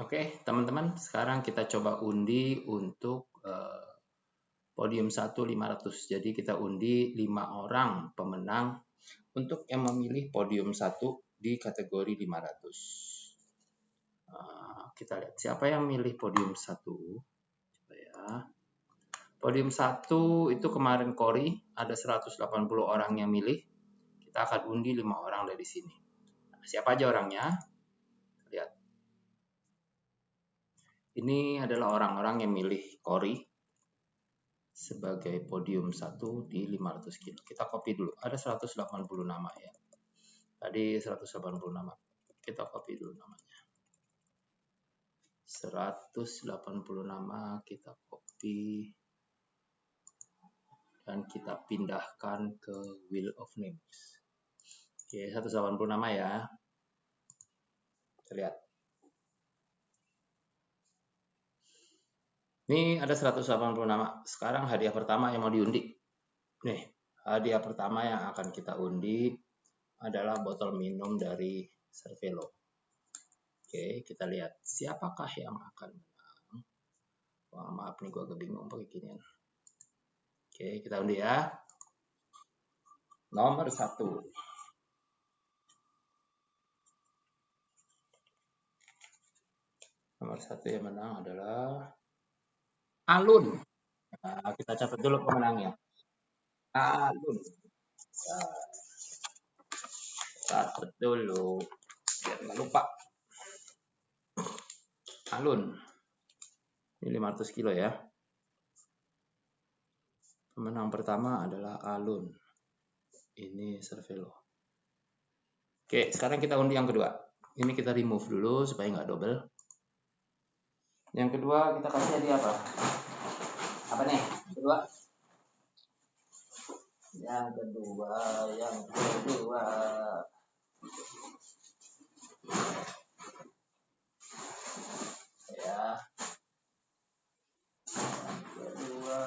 Oke, teman-teman, sekarang kita coba undi untuk podium 1 500. Jadi kita undi 5 orang pemenang untuk yang memilih podium 1 di kategori 500. Kita lihat siapa yang milih podium 1. Coba ya. Podium 1 itu kemarin Kori, ada 180 orang yang milih. Kita akan undi 5 orang dari sini. Nah, siapa aja orangnya? Lihat. Ini adalah orang-orang yang milih Kori sebagai podium 1 di 500 kilo. Kita copy dulu. Ada 180 nama ya. Tadi 180 nama. Kita copy dulu namanya. 180 nama kita copy dan kita pindahkan ke Wheel of Names. Oke, 180 nama ya. Kita lihat. Ini ada 180 nama. Sekarang hadiah pertama yang mau diundi. Nih, hadiah pertama yang akan kita undi adalah botol minum dari Cervelo. Oke, kita lihat siapakah yang akan menang. Wah, maaf nih, gue agak bingung pakai ginian. Oke, kita undi ya. Nomor 1. Nomor 1 yang menang adalah Alun. Nah, kita catat dulu pemenangnya. Alun. Nah, catat dulu biar nggak lupa. Alun. Ini 500 kilo ya. Pemenang pertama adalah Alun. Ini Cervelo. Oke, sekarang kita undi yang kedua. Ini kita remove dulu supaya nggak double. Yang kedua kita kasih hadiah apa? Apa nih? Yang kedua? Yang kedua. Ya. Yang kedua.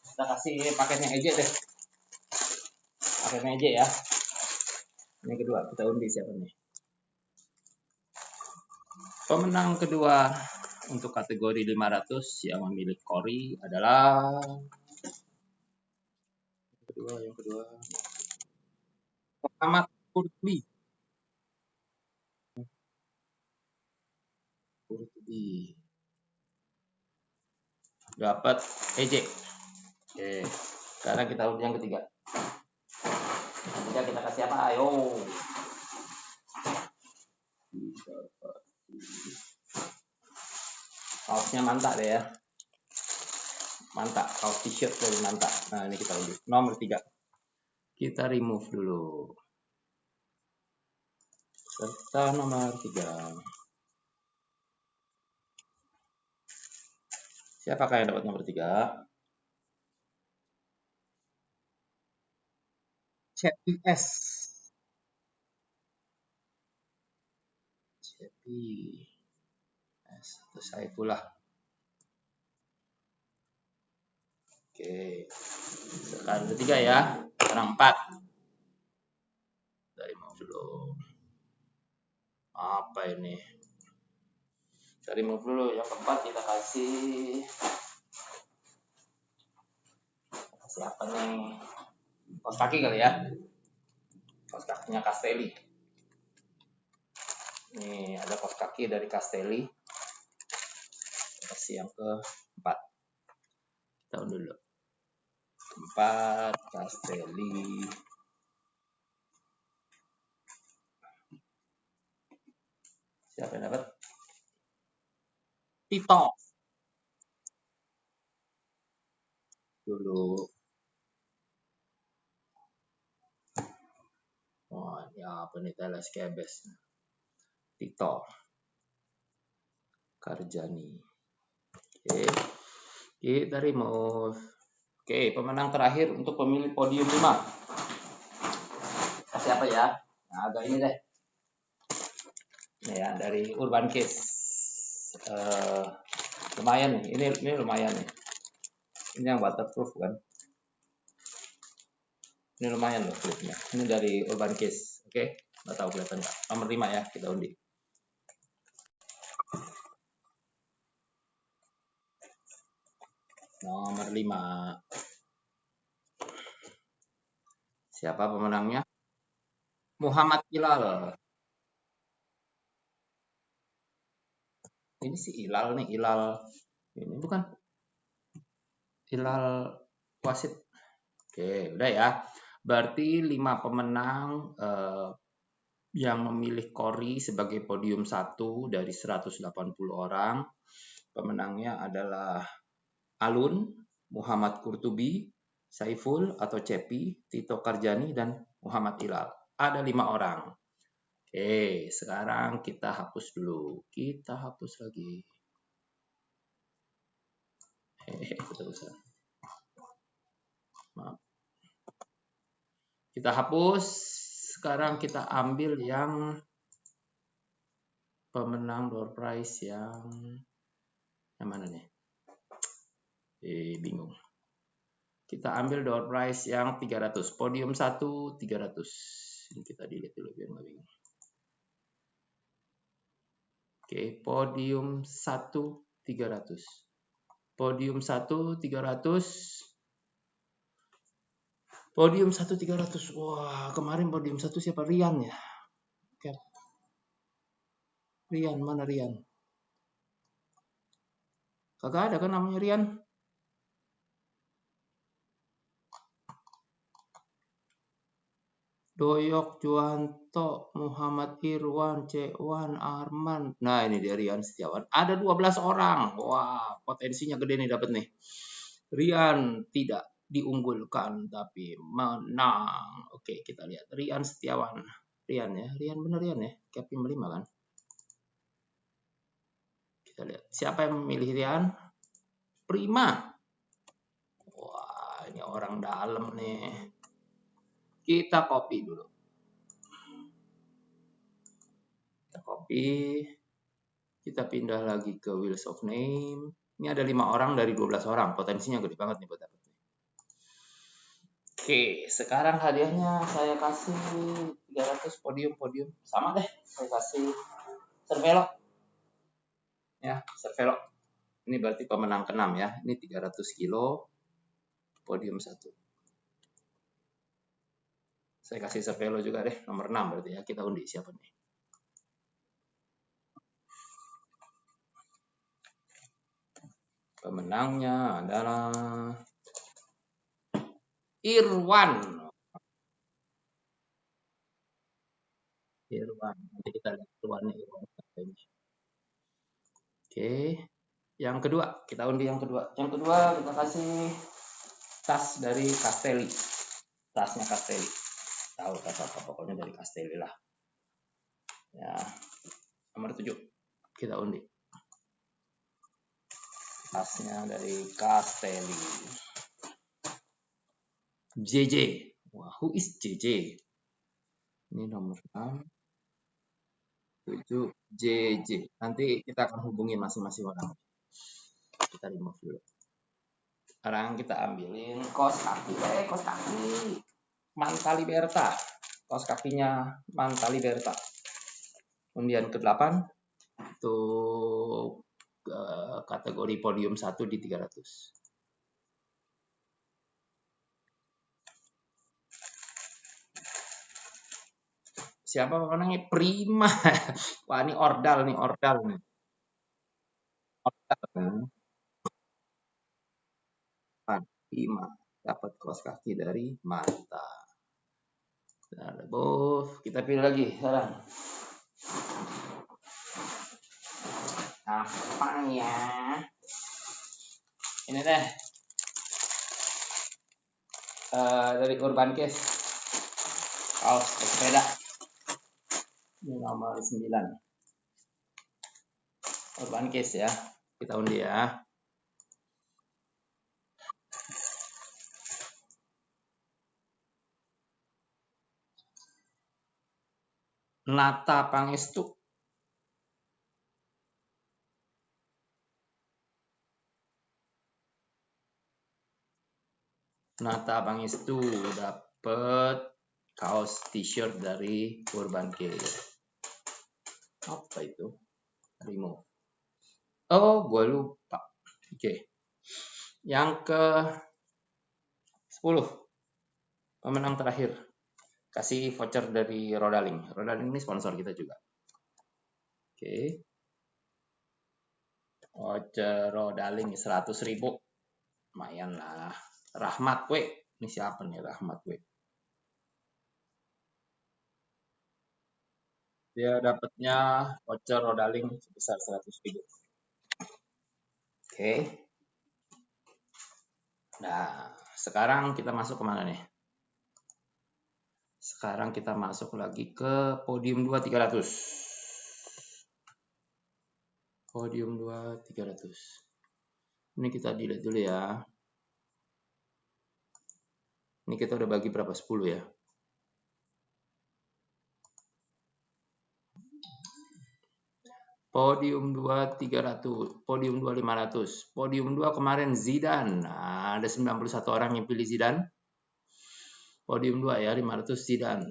Kita kasih paketnya aja deh. Paketnya aja ya. Yang kedua kita undi siapa nih? Pemenang kedua untuk kategori 500 yang memilih Kori adalah yang kedua Muhammad Kurtubi. Dapat EJ. Oke, sekarang kita undi yang ketiga. Kita kasih apa? Ayo. Kaosnya Manta deh ya. Manta, kaos t-shirt dari Manta. Nah, ini kita undi. Nomor 3. Kita remove dulu. Serta nomor 3. Siapakah yang dapat nomor 3? CPS. CPS. Terus saya pula. Oke. Sekarang ketiga ya. Sekarang 4. Dari mau dulu. Apa ini? Dari move dulu. Yang keempat kita kasih apa nih? Kaos kaki kali ya. Kaos kakinya Castelli. Ini ada kaos kaki dari Castelli. Kasih yang keempat. Kita dulu. 4 Castelli. Siapa yang dapat? Tito. Dulu. Oh, ya apa nih? Teles Kebes. Tito. Karjani. Oke. Kita remove. Oke, pemenang terakhir untuk pemilih podium 5. Kasih apa ya? Nah, agak ini deh. Ini ya, dari Urban Kids. Lumayan nih, ini lumayan nih. Ini yang waterproof kan? Ini lumayan loh klipnya. Ini dari Urban Kids. Oke, nggak tahu kelihatan nggak? Nomor 5 ya, kita undi. Nomor 5. Siapa pemenangnya? Muhammad Hilal. Ini sih Hilal nih, Hilal. Ini bukan Hilal wasit. Oke, udah ya. Berarti 5 pemenang yang memilih Kori sebagai podium 1 dari 180 orang. Pemenangnya adalah Alun, Muhammad Kurtubi, Saiful atau Cepi, Tito Karjani, dan Muhammad Hilal. Ada 5 orang. Oke, sekarang kita hapus dulu. Kita hapus lagi. Maaf. Kita hapus. Sekarang kita ambil yang pemenang door prize yang mana nih? Bingung. Kita ambil door prize yang 300. Podium 1 300. Ini kita delete dulu biar nggak bingung. Oke, podium 1 300. Podium 1 300. Podium 1 300. Wah, kemarin podium 1 siapa? Rian ya? Oke. Rian, mana Rian? Kagak ada kan namanya Rian? Doyok, Juanto, Muhammad Irwan, Cewan, Arman. Nah, ini dia Rian Setiawan. Ada 12 orang. Wah, potensinya gede nih dapat nih. Rian tidak diunggulkan tapi menang. Oke, kita lihat Rian Setiawan. Rian ya, Rian bener Rian ya. Capim 5 kan? Kita lihat. Siapa yang memilih Rian? Prima. Wah, ini orang dalam nih. Kita copy dulu. Kita copy. Kita pindah lagi ke Wheels of Name. Ini ada 5 orang dari 12 orang. Potensinya gede banget nih buat dapet. Oke, sekarang hadiahnya saya kasih 300 podium. Sama deh, saya kasih Cervelo. Ya, Cervelo. Ini berarti pemenang ke-6 ya. Ini 300 kilo, podium 1. Saya kasih Cervelo juga deh, nomor 6 berarti ya. Kita undi siapa nih. Pemenangnya adalah Irwan. Nanti kita lihat Irwannya. Oke. Yang kedua, kita undi yang kedua. Yang kedua kita kasih tas dari Castelli. Tasnya Castelli. Tahu tas apa, pokoknya dari Castelli lah. Ya. Nomor 7. Kita undi. Tasnya dari Castelli. JJ. Wah, who is JJ? Ini nomor 6. 7 JJ. Nanti kita akan hubungi masing-masing orang. Kita remove dulu. Sekarang kita ambilin kaos kaki. Kaos kaki. Manta Liberta. Kaos kakinya Manta Liberta. Undian ke-8 untuk kategori podium 1 di 300. Siapa pemenangnya? Prima. Wah, ini ordal nih. Ordal. Prima dapat kaos kaki dari Manta. Nah, kita pilih lagi sekarang. Apa ya? Ini deh. Dari Urban Case. Kaos sepeda. Ini nomor 9. Urban Case ya. Kita undi ya. Nata Pangestu. Nata Pangestu dapat kaos t-shirt dari Urban Case. Apa itu? Remove. Oh, gue lupa. Oke. Yang ke 10. Pemenang terakhir. Kasih voucher dari Rodaling. Rodaling ini sponsor kita juga. Oke. Voucher Rodaling 100.000. Lumayan lah. Rahmat we. Ini siapa nih Rahmat we? Dia dapatnya voucher Rodaling sebesar 100.000. Oke. Nah, sekarang kita masuk kemana nih? Sekarang kita masuk lagi ke podium 2 300. Podium 2 300. Ini kita delete dulu ya. Ini kita udah bagi berapa? 10 ya. Podium 2 300, podium 2 500. Podium 2 kemarin Zidane. Nah, ada 91 orang yang pilih Zidane. Podium 2 ya, 500 Zidane.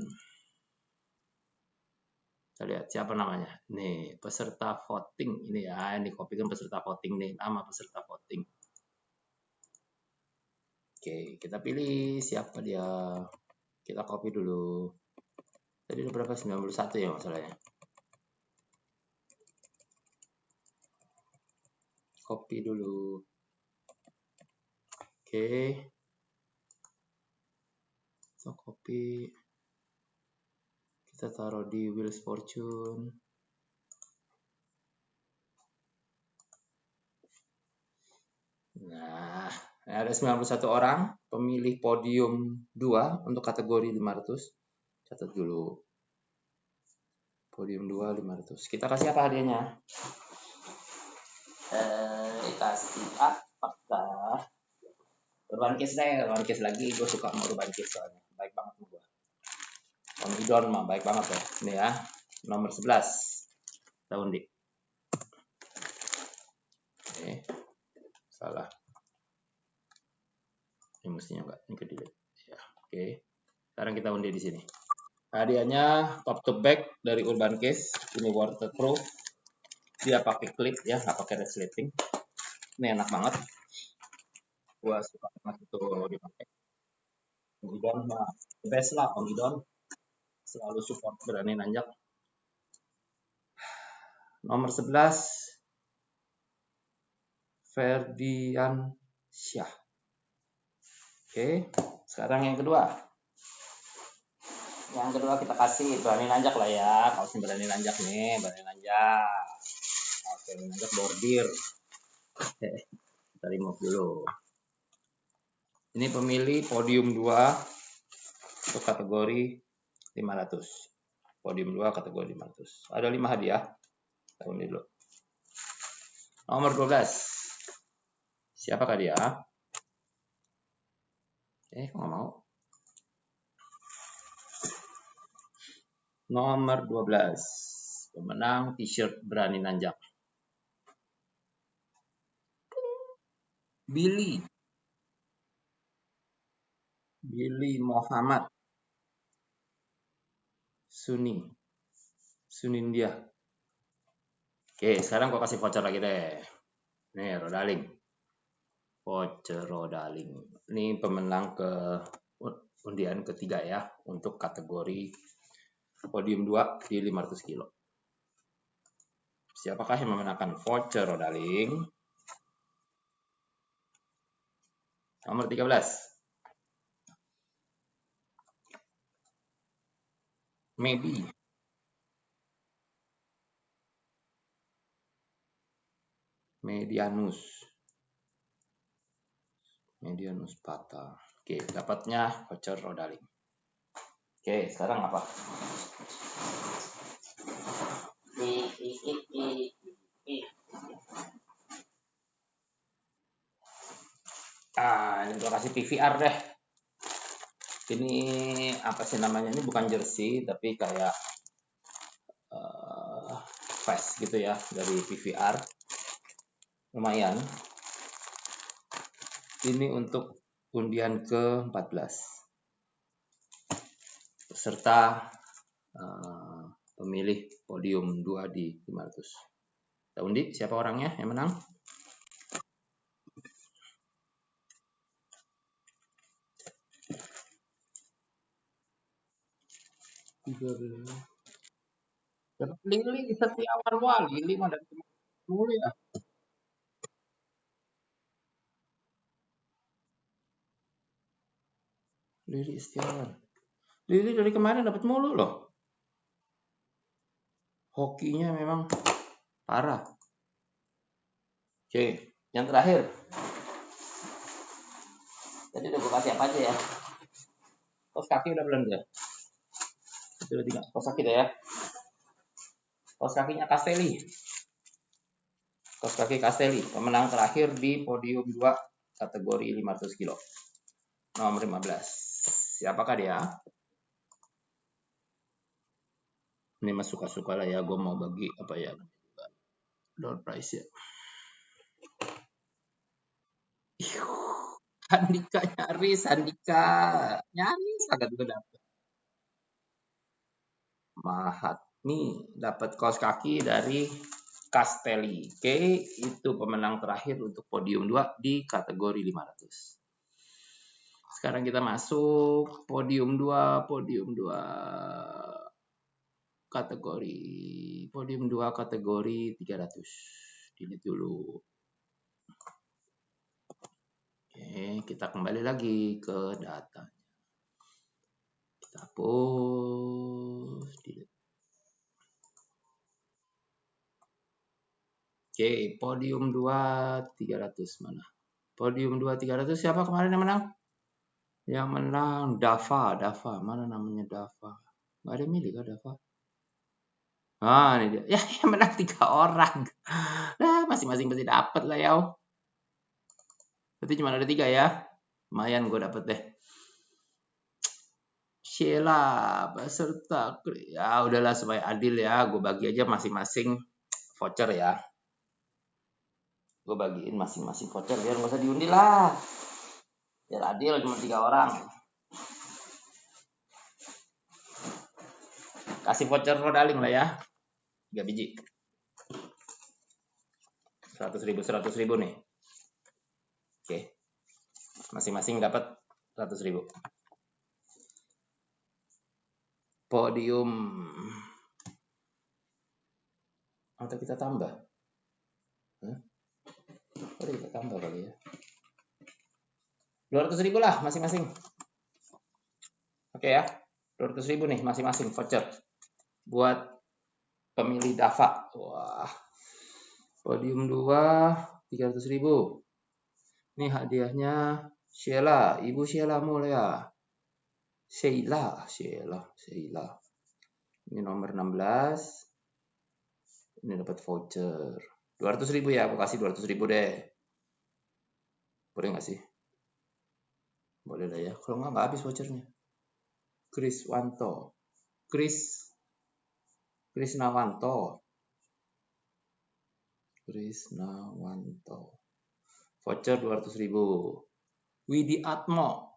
Kita lihat siapa namanya. Nih, peserta voting ini ya. Ini kopikan peserta voting nih, nama peserta voting. Oke, kita pilih siapa dia. Kita copy dulu. Tadi ada berapa? 91 ya masalahnya. Copy dulu. Oke. Kita copy. Kita taruh di Wheels Fortune. Nah, ada 91 orang pemilih podium 2 untuk kategori 500. Catat dulu. Podium 2 500. Kita kasih apa hadiahnya? Kasih apakah? Urban Case deh, Urban Case lagi. Gue suka sama Urban Case soalnya. Baik banget sama gue. Om Idon mah baik banget ya. Ini ya, nomor 11. Kita undi. Oke. Salah. Ini mestinya enggak. Ini ke delete. Ya, oke. Sekarang kita undi di sini. Hadiahnya top to back dari Urban Case. Ini waterproof. Dia pakai clip ya, nggak pakai resleting. Ini enak banget. Gua suka banget itu dipakai. Om Idon mah best lah, Om Idon. Selalu support berani nanjak. Nomor 11 Ferdian Syah. Oke, sekarang yang kedua. Yang kedua kita kasih berani nanjak lah ya. Kaosnya berani nanjak nih, berani nanjak. Oke, nanjak bordir. Oke, kita remove dulu. Ini pemilih podium 2 untuk kategori 500. Podium 2 kategori 500. Ada 5 hadiah. Kita undi dulu. Nomor 12. Siapakah dia? Kok nggak mau? Nomor 12. Pemenang t-shirt berani nanjak. Billy Muhammad Sunindia. Oke, sekarang gua kasih voucher lagi deh. Nih, Rodaling. Voucher Rodaling. Ini pemenang ke undian ketiga ya untuk kategori podium 2 di 500 kilo. Siapakah yang memenangkan voucher Rodaling? Nomor 13. Medianus Pata. Oke, dapatnya voucher Rodaling. Oke, sekarang apa? Ini gua kasih PVR deh. Ini apa sih namanya? Ini bukan jersey tapi kayak vest gitu ya dari PVR. Lumayan. Ini untuk undian ke-14. peserta pemilih podium 2 di 500. Kita undi siapa orangnya yang menang. Dapat Lili Setiawan. Wah, Lili mah dari dulu ya. Lili Setiawan. Lili dari kemarin dapat mulu loh. Hokinya memang parah. Oke, yang terakhir. Tadi udah gue kasih apa aja ya? Kos kaki udah belum ya? Itu udah 3. Kos kaki deh ya. Kos kakinya Castelli. Kos kaki Castelli, pemenang terakhir di podium 2 kategori 500 kilo. Nomor 15. Siapakah dia? Ini mas suka-suka lah ya, gue mau bagi apa ya? Door price ya. Andika nyaris, nyaris agak gue dapet. Mahatmi dapat kaos kaki dari Castelli. Oke, itu pemenang terakhir untuk podium 2 di kategori 500. Sekarang kita masuk podium 2 kategori 300. Dilihat dulu. Oke, kita kembali lagi ke data. Kita hapus. Oke, podium 2 300 mana? Podium 2 300 siapa kemarin yang menang? Yang menang Dava. Mana namanya Dava? Nggak ada milik kan Dava? Ah, ini dia. Ya, yang menang 3 orang. Nah, masing-masing pasti dapat lah ya. Berarti cuma ada 3 ya. Lumayan gue dapet deh. Sheila peserta. Ya udahlah supaya adil ya. Gue bagi aja masing-masing voucher ya. Gue bagiin masing-masing voucher biar nggak usah diundi lah. Biar adil cuma 3 orang. Kasih voucher rodaling lah ya. 3 biji. 100.000 nih. Oke. Masing-masing dapat 100.000. Podium. Atau kita tambah? Kita tambah kali ya. 200.000 lah masing-masing. Oke ya. 200.000 nih masing-masing voucher. Buat pemilih Dava. Wah. Podium 2 300.000. Ini hadiahnya Sheila, Ibu Sheila Mulia. Sheila. Ini nomor 16. Ini dapat voucher. 200.000 ya, aku kasih 200.000 deh. Boleh nggak sih? Boleh lah ya. Kalau nggak habis vouchernya. Krisnawanto. Voucher 200.000. Widi Atmo.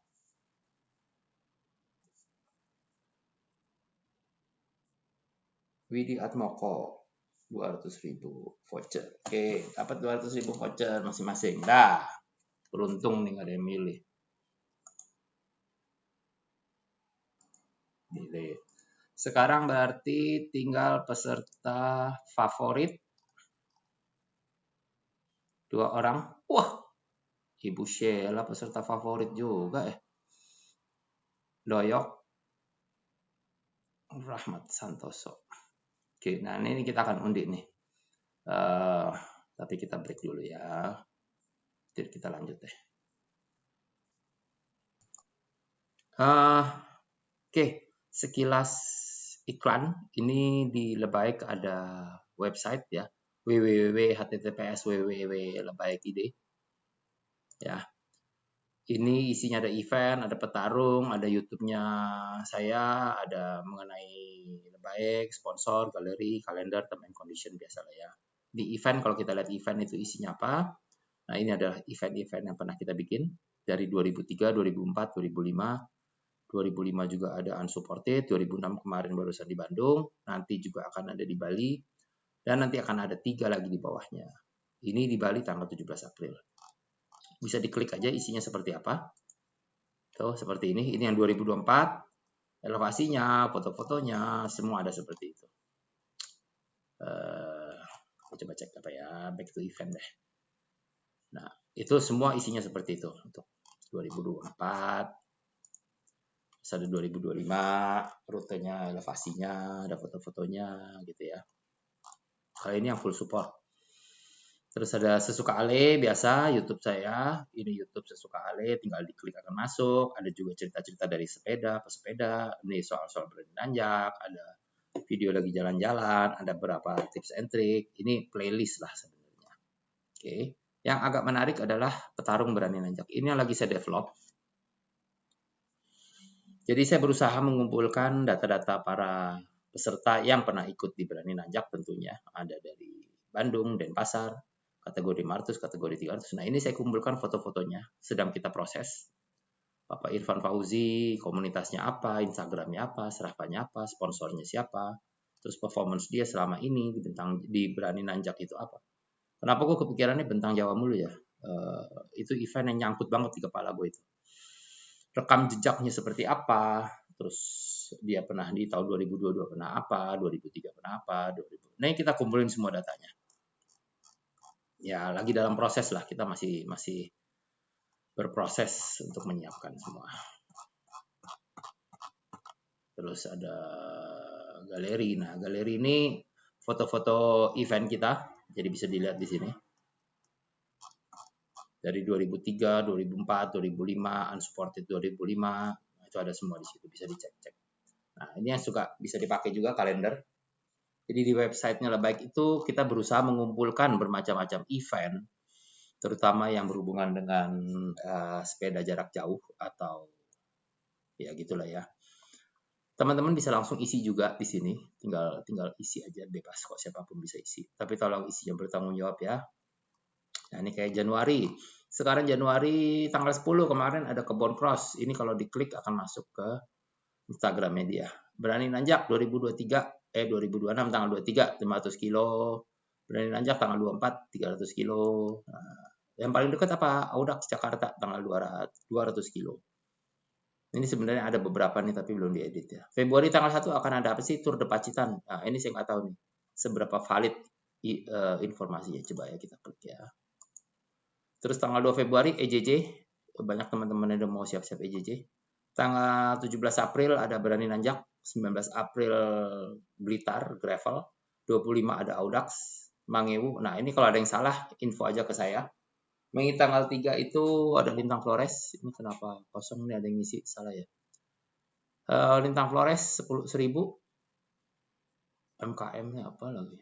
Atmoko 200.000 voucher. Oke, dapat 200.000 voucher masing-masing. Dah. Beruntung nih nggak ada yang milih. Sekarang berarti tinggal peserta favorit 2 orang. Wah, Ibu Sheila peserta favorit juga ya. Doyok Rahmat Santoso. Oke, nah ini kita akan undi nih. Tapi kita break dulu ya. Jadi kita lanjut deh. Oke, sekilas iklan ini di Lebaik ada website ya, www.https://lebaik.id ya. Ini isinya ada event, ada petarung, ada YouTube-nya saya, ada mengenai Lebaik, sponsor, galeri, kalender, term and condition biasa lah ya. Di event kalau kita lihat event itu isinya apa? Nah, ini adalah event-event yang pernah kita bikin dari 2003, 2004, 2005, 2005 juga ada unsupported, 2006 kemarin barusan di Bandung, nanti juga akan ada di Bali, dan nanti akan ada 3 lagi di bawahnya. Ini di Bali tanggal 17 April. Bisa diklik aja isinya seperti apa. Tuh, seperti ini. Ini yang 2024. Elevasinya, foto-fotonya, semua ada seperti itu. Aku coba cek apa ya, back to event deh. Nah, itu semua isinya seperti itu untuk 2024. Ada 2025, rutenya, elevasinya, ada foto-fotonya gitu ya. Kalau ini yang full support. Terus ada Sesuka Ale, biasa YouTube saya. Ini YouTube Sesuka Ale, tinggal diklik akan masuk. Ada juga cerita-cerita dari sepeda, pesepeda. Ini soal-soal berani nanjak. Ada video lagi jalan-jalan. Ada beberapa tips and trick. Ini playlist lah sebenarnya. Oke. Yang agak menarik adalah petarung berani nanjak. Ini yang lagi saya develop. Jadi saya berusaha mengumpulkan data-data para peserta yang pernah ikut di Berani Nanjak tentunya. Ada dari Bandung, Denpasar, kategori 500, kategori 300. Nah ini saya kumpulkan foto-fotonya, sedang kita proses. Bapak Irfan Fauzi, komunitasnya apa, Instagramnya apa, serapannya apa, sponsornya siapa, terus performance dia selama ini di Berani Nanjak itu apa. Kenapa gue kepikirannya Bentang Jawa mulu ya? Itu event yang nyangkut banget di kepala gue itu. Rekam jejaknya seperti apa, terus dia pernah di tahun 2022 pernah apa, 2003 pernah apa, 2000. Nah, kita kumpulin semua datanya. Ya, lagi dalam proses lah, kita masih berproses untuk menyiapkan semua. Terus ada galeri. Nah, galeri ini foto-foto event kita, jadi bisa dilihat di sini. Dari 2003, 2004, 2005, unsupported 2005, itu ada semua di situ, bisa dicek-cek. Nah, ini yang suka bisa dipakai juga kalender. Jadi di websitenya Lebaik itu kita berusaha mengumpulkan bermacam-macam event, terutama yang berhubungan dengan sepeda jarak jauh atau ya gitulah ya. Teman-teman bisa langsung isi juga di sini, tinggal isi aja, bebas kok, siapapun bisa isi. Tapi tolong isinya bertanggung jawab ya. Nah, ini kayak Januari. Sekarang Januari tanggal 10 kemarin ada Kebon Cross. Ini kalau diklik akan masuk ke Instagram media. Berani Nanjak 2026 tanggal 23 500 kilo. Berani Nanjak tanggal 24 300 kilo. Nah, yang paling dekat apa? Audax Jakarta tanggal 200 kilo. Ini sebenarnya ada beberapa nih tapi belum diedit ya. Februari tanggal 1 akan ada apa sih? Tour de Pacitan. Nah, ini saya nggak tahu nih seberapa valid informasinya. Coba ya kita klik ya. Terus tanggal 2 Februari EJJ, banyak teman-teman yang udah mau siap-siap EJJ. Tanggal 17 April ada Berani Nanjak, 19 April Blitar, Gravel, 25 ada Audax, Mangewu. Nah ini kalau ada yang salah, info aja ke saya. Mei tanggal 3 itu ada Lintang Flores, ini kenapa kosong nih, ada yang ngisi, salah ya. Lintang Flores 10.000, MKM-nya apa lagi?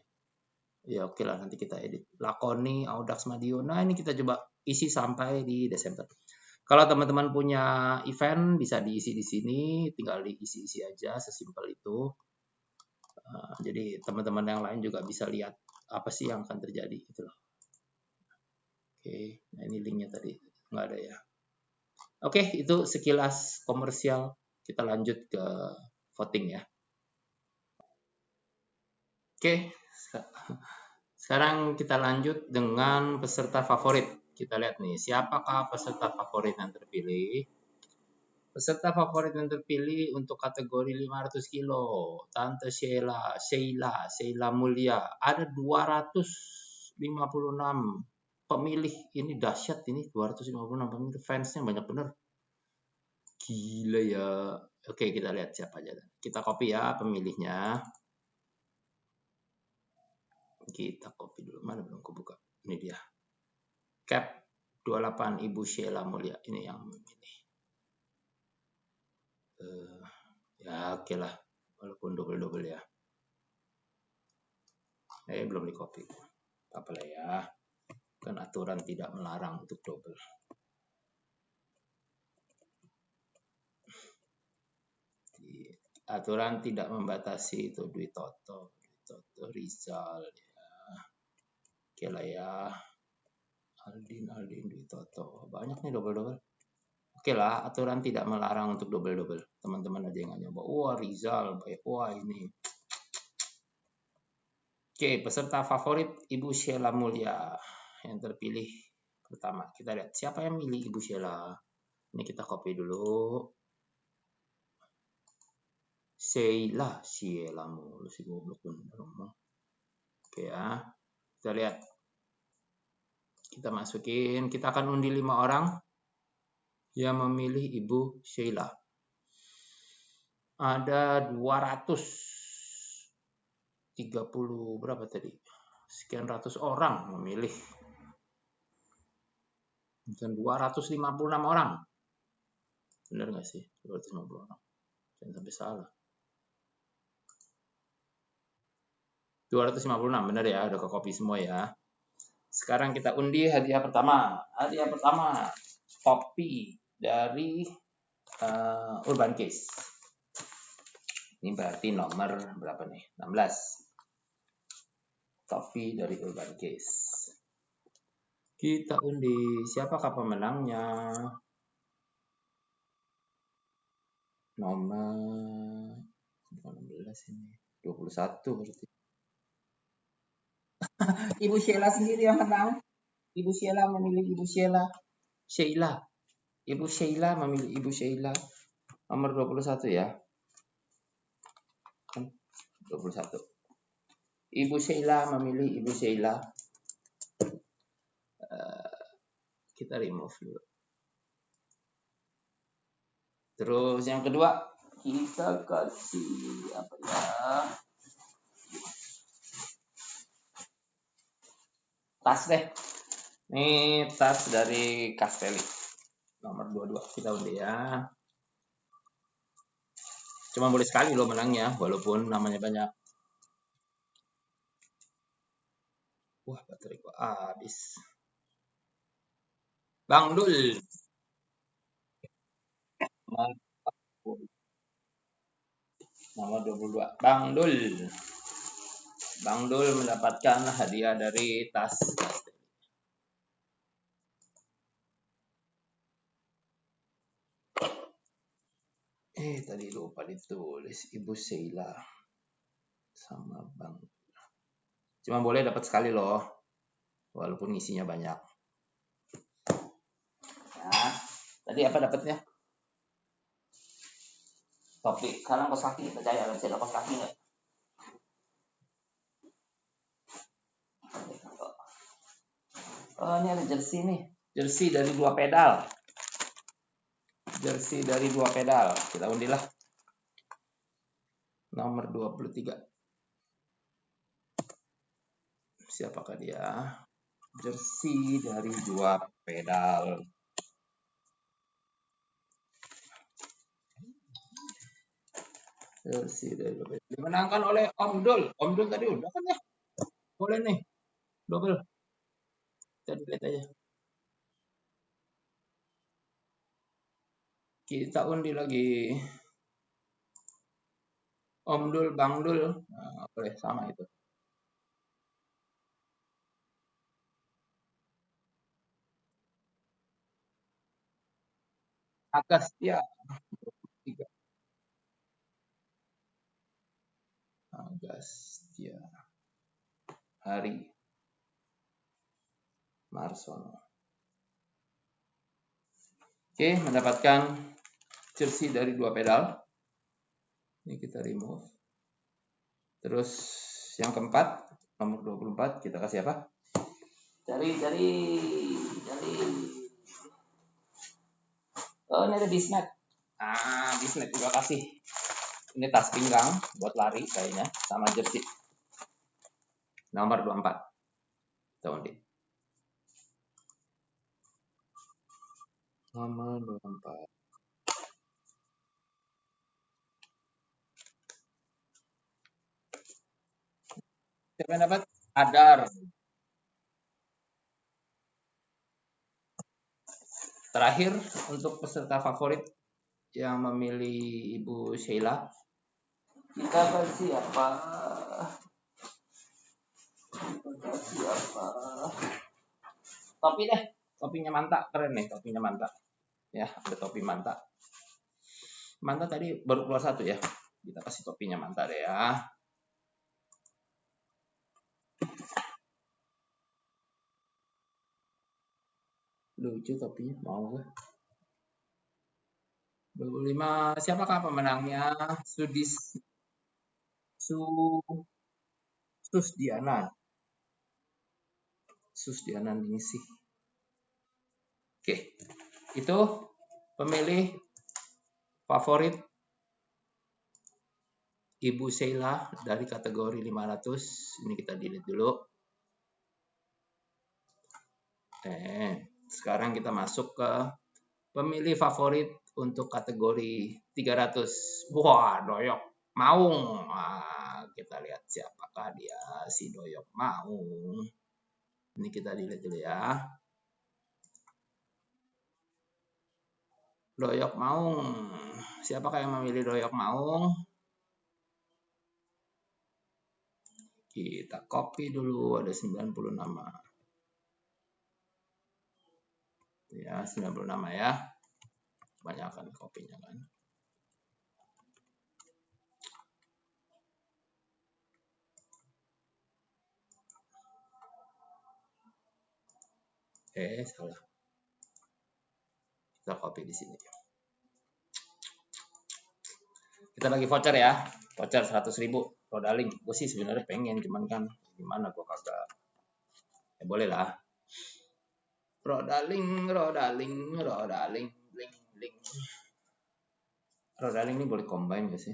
Ya oke lah, nanti kita edit. Lakoni, Audax Madiun. Nah ini kita coba isi sampai di Desember. Kalau teman-teman punya event bisa diisi di sini, tinggal diisi-isi aja, sesimpel itu. Jadi teman-teman yang lain juga bisa lihat apa sih yang akan terjadi gitu loh. Oke, nah ini linknya tadi nggak ada ya. Oke, itu sekilas komersial. Kita lanjut ke voting ya. Oke, sekarang kita lanjut dengan peserta favorit. Kita lihat nih, siapakah peserta favorit yang terpilih? Peserta favorit yang terpilih untuk kategori 500 kilo, Tante Sheila Mulia. Ada 256 pemilih. Ini dahsyat ini, 256 pemilih. Fansnya banyak bener. Gila ya. Oke, kita lihat siapa aja. Kita copy ya pemilihnya. Kita copy dulu. Mana belum kebuka? Ini dia. Cap 28 Ibu Sheila Mulia. Ini yang memilih. Ya oke lah. Walaupun double-double ya. Belum di copy. Apalah ya. Kan aturan tidak melarang untuk double. Aturan tidak membatasi itu Dwi Toto Rizal ya. Oke lah ya. Aldin Dwi Toto. Banyak nih double-double. Oke lah, aturan tidak melarang untuk double-double. teman-teman ada yang nyoba. Wah, Rizal, baik. Wah, ini. Oke, peserta favorit Ibu Sheila Mulia yang terpilih pertama. Kita lihat siapa yang milih Ibu Sheila. Ini kita copy dulu. Sheila mulu si goblok bener. Oke ya. Kita lihat. Kita masukin, kita akan undi 5 orang yang memilih Ibu Sheila. Ada 230 berapa tadi? Sekian ratus orang memilih. Dan 256 orang. Benar nggak sih? 250 orang. Jangan sampai salah. 256, benar ya? Udah ke copy semua ya. Sekarang kita undi hadiah pertama. Hadiah pertama, topi dari Urban Case. Ini berarti nomor berapa nih? 16. Topi dari Urban Case. Kita undi. Siapakah pemenangnya? Nomor 16 ini. 21 berarti. Ibu Sheila sendiri yang menang. Ibu Sheila memilih Ibu Sheila. Ibu Sheila memilih Ibu Sheila. Nomor 21 ya. 21. Ibu Sheila memilih Ibu Sheila. Kita remove dulu. Terus yang kedua, kita kasih apa ya? Tas deh. Ini tas dari Castelli. Nomor 22 kita undi ya. Cuma boleh sekali loh menangnya, walaupun namanya banyak. Wah, baterai gua habis. Bang Dul. Nomor 22. Bang Dul. Bang Dul mendapatkan hadiah dari tas. Tadi lupa ditulis Ibu Sheila sama Bang. Cuma boleh dapat sekali loh, walaupun isinya banyak. Nah, tadi apa dapatnya? Topi, sekarang kos kaki, percaya nggak bisa kos kaki nggak? Oh, ini ada jersey nih. Jersey dari 2 pedal. Jersey dari 2 pedal. Kita undilah. Nomor 23. Siapakah dia? Jersey dari 2 pedal. Jersey dari 2 pedal. Dimenangkan oleh Om Dul. Om Dul tadi udah kan ya? Boleh nih. Double. Kita delete aja. Kita undi lagi. Om Dul, Bang Dul. Nah, boleh sama itu. Agastya. Agastya. Hari Marsono. Oke, mendapatkan jersey dari 2 pedal. Ini kita remove. Terus yang keempat, nomor 24, kita kasih apa? Cari. Oh, ini ada Disnet. Disnet juga kasih. Ini tas pinggang buat lari kayaknya, sama jersey. Nomor 24. Kita undi. Nomor 24. Siapa yang dapat? Adar. Terakhir untuk peserta favorit yang memilih Ibu Sheila. Kita kasih apa? Topi deh. Topinya mantap, keren nih topinya mantap. Ya, ada topi mantap. Manta tadi baru keluar satu ya. Kita kasih topinya Manta deh ya. Lucu topinya, mau gue. 25, siapakah pemenangnya? Susdiana Ningsih. Oke, itu pemilih favorit Ibu Sheila dari kategori 500. Ini kita delete dulu. Sekarang kita masuk ke pemilih favorit untuk kategori 300. Wah, Doyok Maung. Nah, kita lihat siapakah dia, si Doyok Maung. Ini kita delete dulu ya. Doyok Maung. Siapakah yang memilih Doyok Maung? Kita copy dulu, ada 90 nama. Ya, 90 nama ya. Banyakkan kopinya kan. Salah. Kita copy di sini. Kita bagi voucher ya. Voucher 100.000 Rodaling. Gue sih sebenarnya pengen, cuman kan gimana gue kagak. Ya boleh lah. Rodaling, bling. Rodaling ini boleh combine gak sih?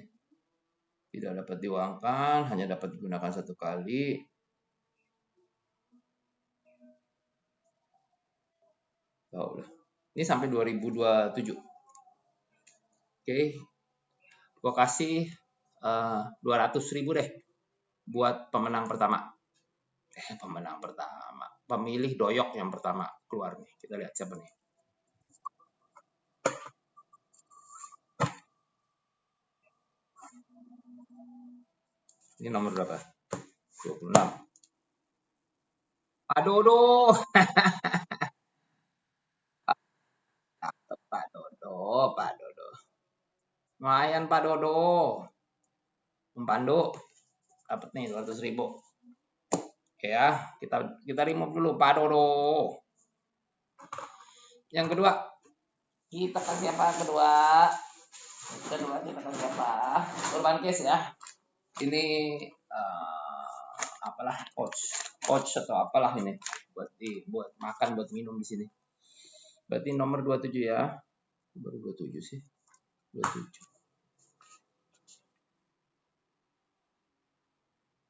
Tidak dapat diuangkan, hanya dapat digunakan satu kali. Oh, udah. Ini sampai 2027. Oke. Gue kasih 200.000 deh buat pemenang pertama. Pemilih Doyok yang pertama keluar nih. Kita lihat siapa nih. Ini nomor berapa? 26. Pak Dodo. Pak Dodo. Lumayan Pak Dodo. Pandu dapat nih 200.000. Oke ya, kita remove dulu Pak Dodo. Yang kedua, kita kasih apa kedua kita kasih apa? Urban Case ya. Ini apalah coach atau apalah ini buat makan, buat minum di sini. Berarti nomor 27 ya. Baru 27 sih. 27.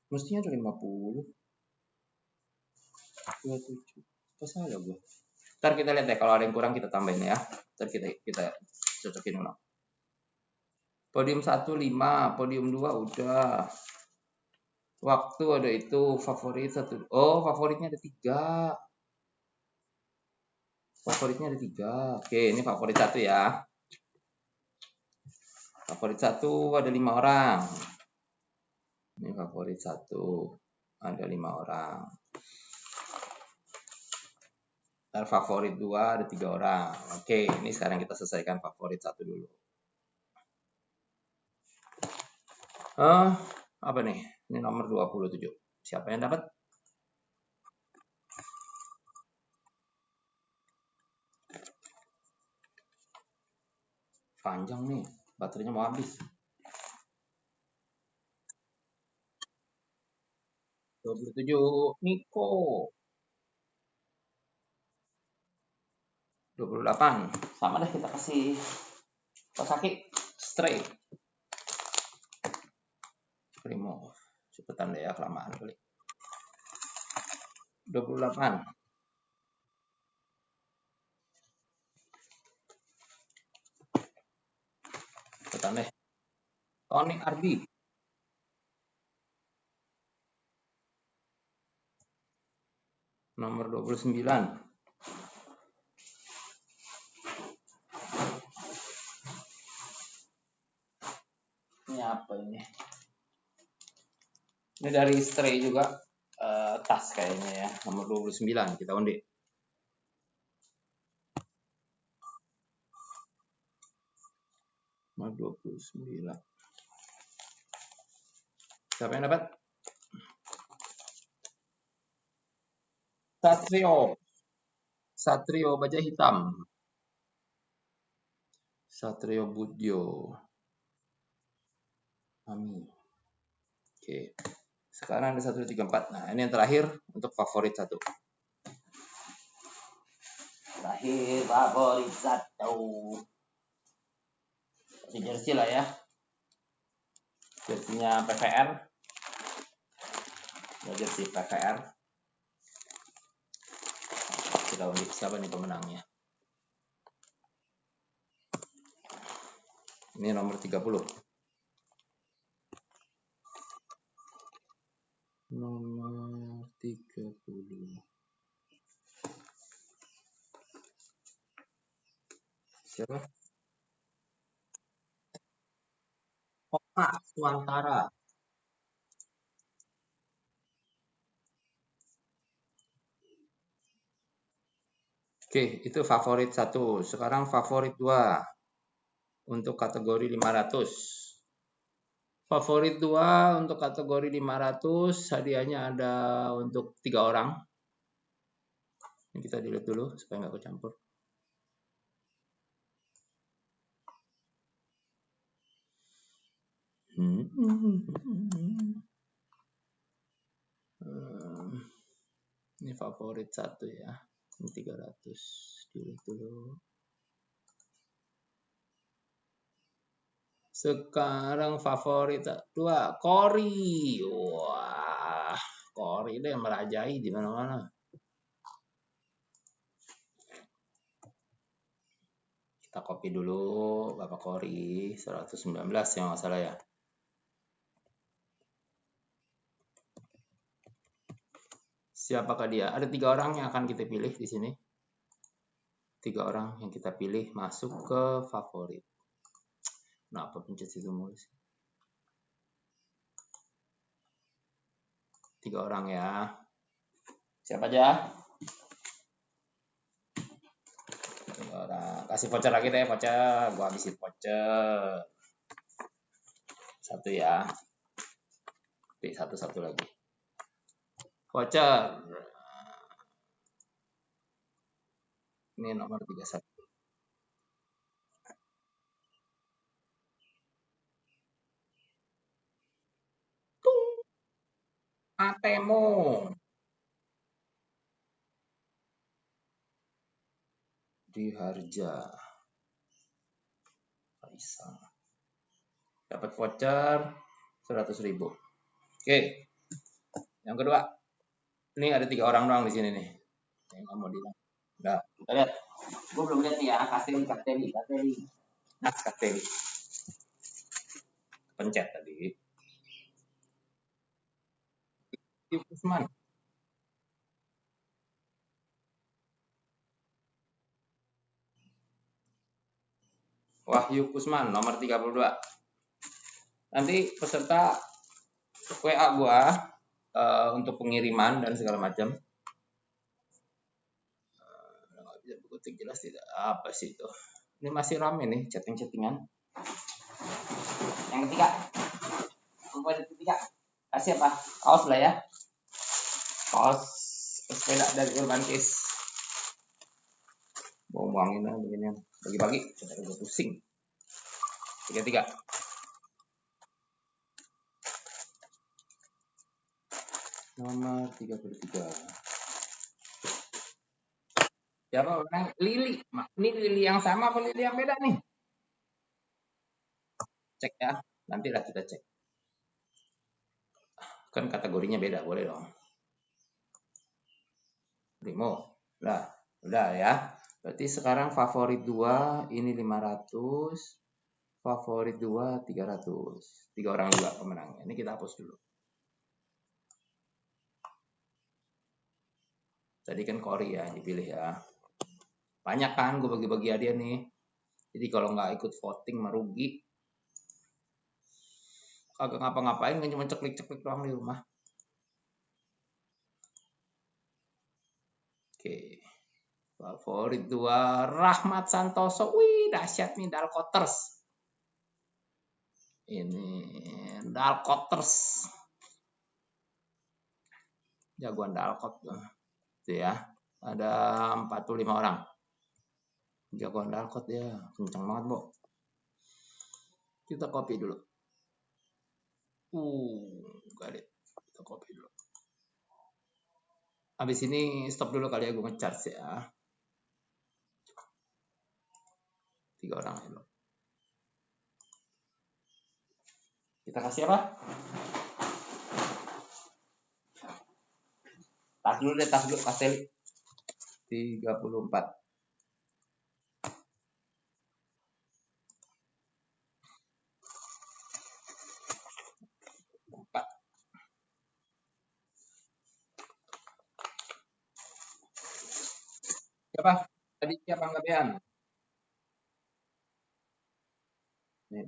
Mestinya ada 50. 27. Apa salah gue? Ntar kita lihat deh, kalau ada yang kurang kita tambahin ya. Ntar kita cocokin ulang. Podium 1 5, podium 2 udah. Waktu ada itu, favorit 1. Oh, favoritnya ada 3. Favoritnya ada 3. Oke, ini favorit 1 ya. Favorit 1 ada 5 orang. Ini favorit 1 ada 5 orang. Dan favorit 2 ada 3 orang. Oke, ini sekarang kita selesaikan favorit 1 dulu. Apa nih? Ini nomor 27. Siapa yang dapat? Panjang nih, baterainya mau habis. 27 Niko. 28. Sama deh, kita kasih Kosaki straight. Remove. Cepetan deh ya, kelamaan kali. 28. Cepetan deh. Tony Ardi. Nomor 29. Ini apa ini? Ini dari Stray juga. Tas kayaknya ya. Nomor 29. Kita undi. 29. Siapa yang dapat? Satrio baja hitam. Satrio Budyo. Ami. Oke. Sekarang ada 1, 2, 3, 4. Nah, ini yang terakhir untuk favorit 1. Terakhir favorit 1. Di jersey lah ya. Jersey-nya PVR. Ya, jersey PVR. Kita undi siapa nih pemenangnya. Ini nomor 30. Nomor 30. Siapa? Oka Suantara. Oke, itu favorit 1. Sekarang favorit 2. Untuk kategori 500. Favorit 2 untuk kategori 500, hadiahnya ada untuk 3 orang. Ini kita delete dulu supaya nggak kecampur. Ini favorit 1 ya. Ini 300. Delete dulu. Sekarang favorit 2, Kori. Wah, Kori deh merajai di mana-mana. Kita copy dulu Bapak Kori 119 yang nggak salah ya. Siapakah dia? Ada 3 orang yang akan kita pilih di sini. 3 orang yang kita pilih masuk ke favorit. Kenapa pencet situ mulu sih? 3 orang ya. Siapa aja? 3 orang. Kasih voucher lagi deh, voucher. Gua habisin voucher. 1 ya. Oke, 1 lagi. Voucher. Ini nomor 31. Atemo. Di Harja. Kaisang. Dapat voucher 100.000. Oke. Yang kedua. Ini ada 3 orang doang di sini nih. Yang nggak mau bilang. Udah, kita lihat. Gue belum lihat nih ya. Kakteli. Nah, Kakteli. Pencet tadi. Kusman. Wahyu Kusman, nomor 32. Nanti peserta WA gua untuk pengiriman dan segala macam. Nggak bisa buku jelas tidak. Apa sih itu? Ini masih rame nih chatting-chattingan. Yang ketiga. Poin ketiga. Kasih apa? Kaos lah ya. Kaos sepeda dari Urban Case. Buang-buangin lah begini. Bagi-bagi. Gue pusing. 33. Nomor 33. Siapa orang? Lili. Ini Lili yang sama apa Lili yang beda nih? Cek ya. Nantilah kita cek. Kan kategorinya beda, boleh dong. Primo. Nah, udah ya. Berarti sekarang favorit 2 ini 500. Favorit 2 300. 3 orang juga pemenangnya. Ini kita hapus dulu. Tadi kan Kori ya dipilih ya. Banyak kan gue bagi-bagi hadiah nih. Jadi kalau nggak ikut voting merugi. Kagak ngapa-ngapain, cuma ceklik-ceklik doang di rumah. Oke. Favorit 2 Rahmat Santoso. Wih, dahsyat nih Dalkoters. Ini Dalkoters. Jagoan Dalkot tuh. Itu ya. Ada 45 orang. Jagoan Dalkot ya. Kencang banget, Bo. Kita copy dulu. Got it. Kita copy dulu. Habis ini stop dulu kali ya, gue nge-charge ya. 3 orang ya. Kita kasih apa? Tas dulu deh, tas dulu. Kasteli. 34. Siapa? Tadi siapa anggapian? Nih,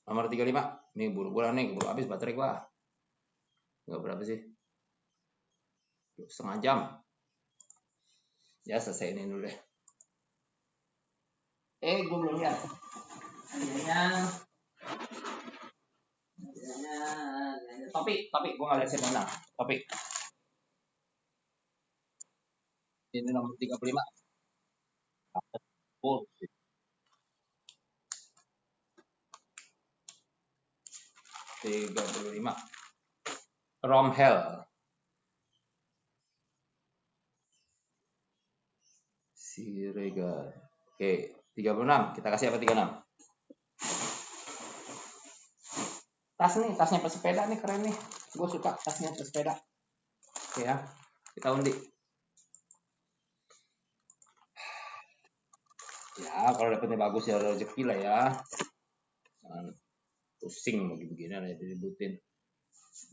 nomor 35. Nih buru-buru nih, buru habis baterai gua. Enggak berapa sih? Setengah jam. Ya selesai ini dulu deh. Gue belum lihat. Topik, gue nggak lihat siapa menang. Topik. Ini nomor 35. Oh. 35. Romhel. Siregar. Oke, 36. Kita kasih apa 36? Tas nih, tasnya pesepeda nih keren nih. Gue suka tasnya pesepeda. Oke ya, kita undi. Ya, kalau dapetnya bagus ya rezeki lah ya. Jangan pusing begini aja disebutin.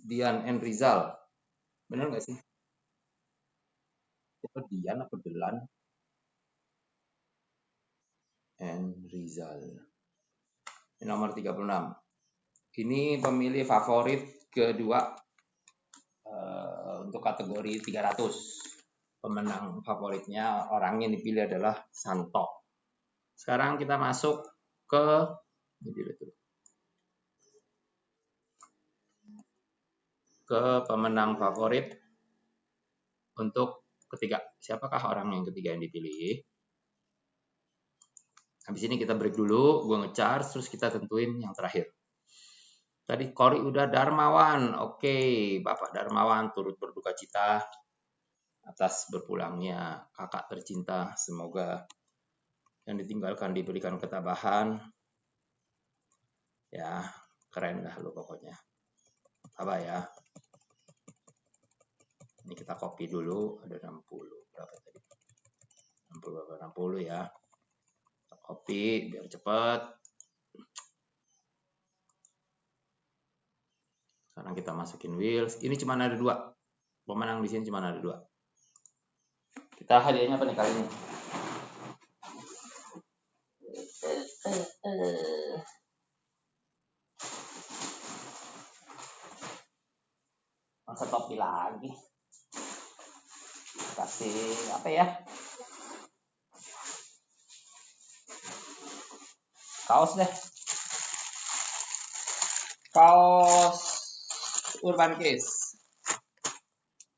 Dian and Rizal. Bener nggak sih? Itu Dian apa Delan? And Rizal. Ini nomor 36. Ini pemilih favorit kedua untuk kategori 300. Pemenang favoritnya orang yang dipilih adalah Santo. Sekarang kita masuk ke pemenang favorit untuk ketiga. Siapakah orang yang ketiga yang dipilih? Habis ini kita break dulu, gue nge-charge, terus kita tentuin yang terakhir. Tadi Kori udah Darmawan. Oke, Bapak Darmawan turut berduka cita atas berpulangnya kakak tercinta. Semoga yang ditinggalkan diberikan ketabahan. Ya, keren dah lu pokoknya. Apa ya? Ini kita copy dulu, ada 60. Berapa tadi? 60 ya. Kita copy biar cepat. Sekarang kita masukin wheels. Ini cuma ada 2. Pemenang di sini cuma ada 2. Kita hadiahnya apa nih kali ini? Masa topi lagi. Kasih apa ya? Kaos deh. Kaos Urban Case.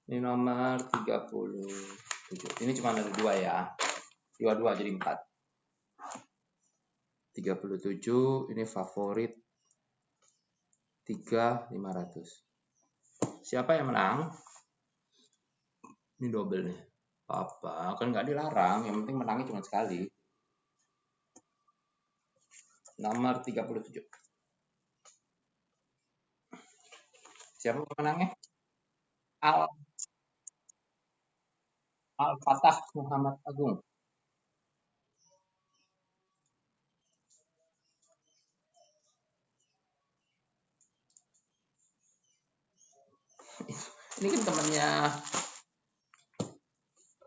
Ini nomor 37. Ini cuma ada 2 ya. 22 jadi 4. 37 ini favorit 3.500. Siapa yang menang? Ini double nih. Apa? Kan nggak dilarang, yang penting menangnya cuma sekali. Nomor 37. Siapa pemenangnya? Al-Fatah Muhammad Agung. Ini kan temannya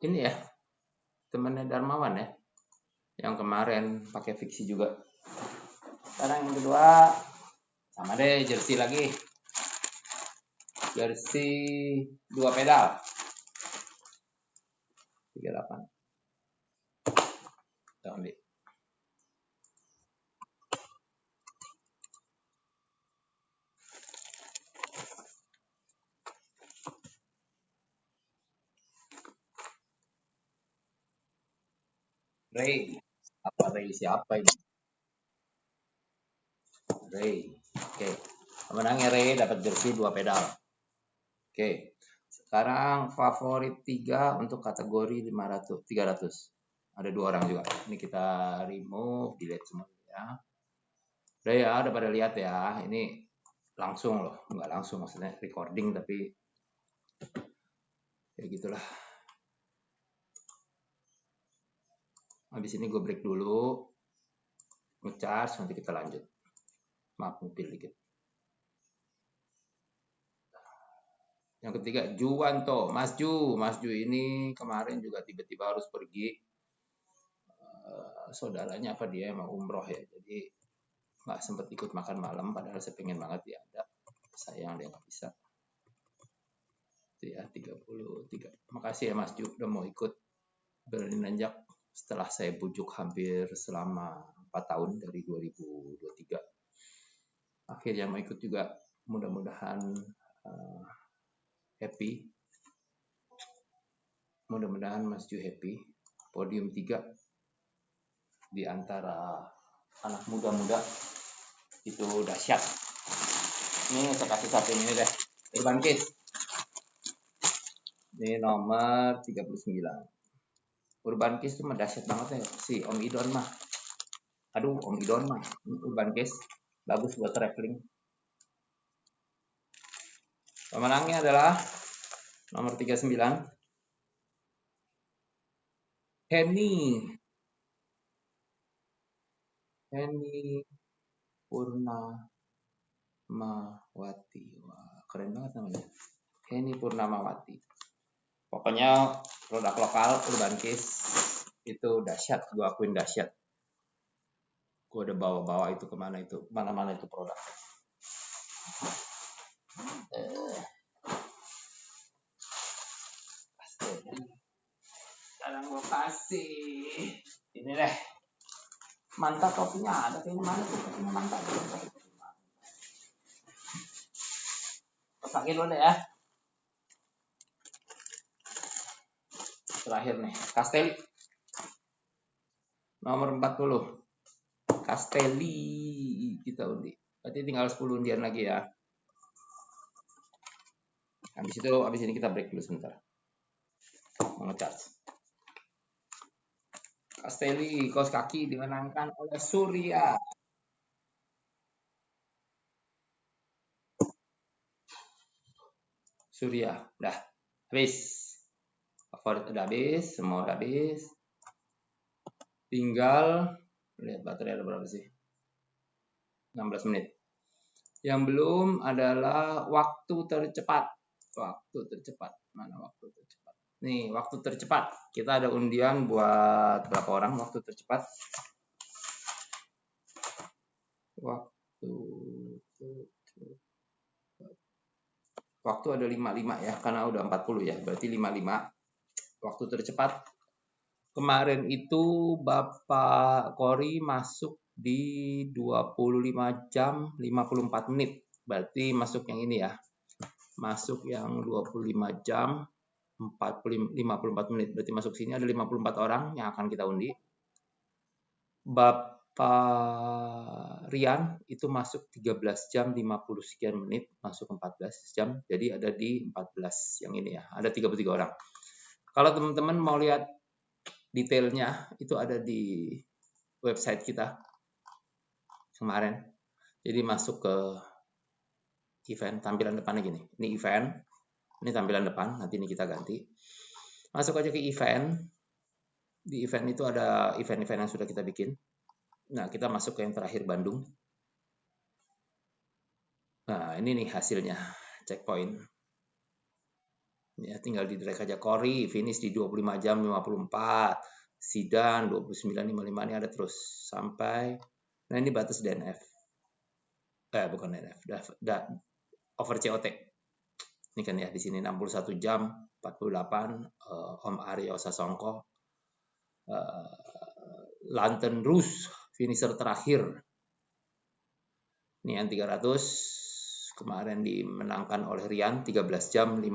ini ya, temannya Darmawan ya, yang kemarin pakai fiksi juga. Sekarang yang kedua sama deh, jersey lagi, jersey 2 pedal 38. Kita ambil Ray. Apa Ray siapa ini? Ray. Oke. Pemenangnya Ray dapat jersey 2 pedal. Oke. Sekarang favorit 3 untuk kategori 300. Ada 2 orang juga. Ini kita remove, delete semua ya. Udah ya, udah pada lihat ya. Ini langsung loh, nggak langsung maksudnya recording tapi ya gitulah. Habis ini gue break dulu, ngecas, nanti kita lanjut. Maaf, ngupil dikit. Yang ketiga, Juwanto, Mas Ju ini kemarin juga tiba-tiba harus pergi. Saudaranya apa dia emang umroh ya, jadi nggak sempat ikut makan malam. Padahal saya pengen banget dia ada, sayang dia nggak bisa. Itu ya 33. Makasih ya Mas Ju udah mau ikut berani nanjak setelah saya bujuk hampir selama 4 tahun dari 2023. Akhirnya mau ikut juga, mudah-mudahan happy. Mudah-mudahan Mas Ju happy. Podium 3 di antara anak muda-muda itu dahsyat. Ini saya kasih satu ini deh. Urban Kids. Ini nomor 39. Urban Kids itu dahsyat banget ya. Si Om Idon mah. Aduh, Om Idon mah. Urban Kids bagus buat traveling. Pemenangnya adalah nomor 39. Henny Purnamawati. Wah, keren banget namanya. Henny Purnamawati. Pokoknya produk lokal Urban Kids itu dahsyat, gue akuin dahsyat. Gue udah bawa-bawa itu kemana itu, mana-mana itu produk. Sekarang gue kasih ini deh. Mantap topinya ada kayaknya, mana tuh topinya mantap. Pakai dulu deh ya. Terakhir nih, Castelli. Nomor 40. Castelli kita undi. Berarti tinggal 10 undian lagi ya. Habis ini kita break dulu sebentar. Ngecharge. Castelli kaos kaki dimenangkan oleh Surya. Udah habis. Favorit udah habis, semua udah habis. Tinggal lihat baterai ada berapa sih? 16 menit. Yang belum adalah waktu tercepat. Mana waktu tercepat? Nih, waktu tercepat. Kita ada undian buat berapa orang waktu tercepat? Waktu ada 55 ya, karena udah 40 ya. Berarti 55. Waktu tercepat. Kemarin itu Bapak Kori masuk di 25 jam 54 menit. Berarti masuk yang ini ya. Masuk yang 25 jam 54 menit. Berarti masuk sini ada 54 orang yang akan kita undi. Bapak Rian itu masuk 13 jam 50 sekian menit, masuk 14 jam. Jadi ada di 14 yang ini ya. Ada 33 orang. Kalau teman-teman mau lihat detailnya itu ada di website kita kemarin. Jadi masuk ke event, tampilan depannya gini. Ini event, ini tampilan depan, nanti ini kita ganti. Masuk aja ke event. Di event itu ada event-event yang sudah kita bikin. Nah, kita masuk ke yang terakhir Bandung. Nah, ini nih hasilnya, checkpoint. Ya, tinggal di drag aja. Kori finish di 25 jam 54. Sidan 29.55 ini ada terus sampai. Nah, ini batas DNF. Bukan DNF, over COT. Ini kan ya di sini 61 jam 48. Om Aryo Sasongko. Lantern Rus finisher terakhir. Ini yang 300 kemarin dimenangkan oleh Rian 13 jam 56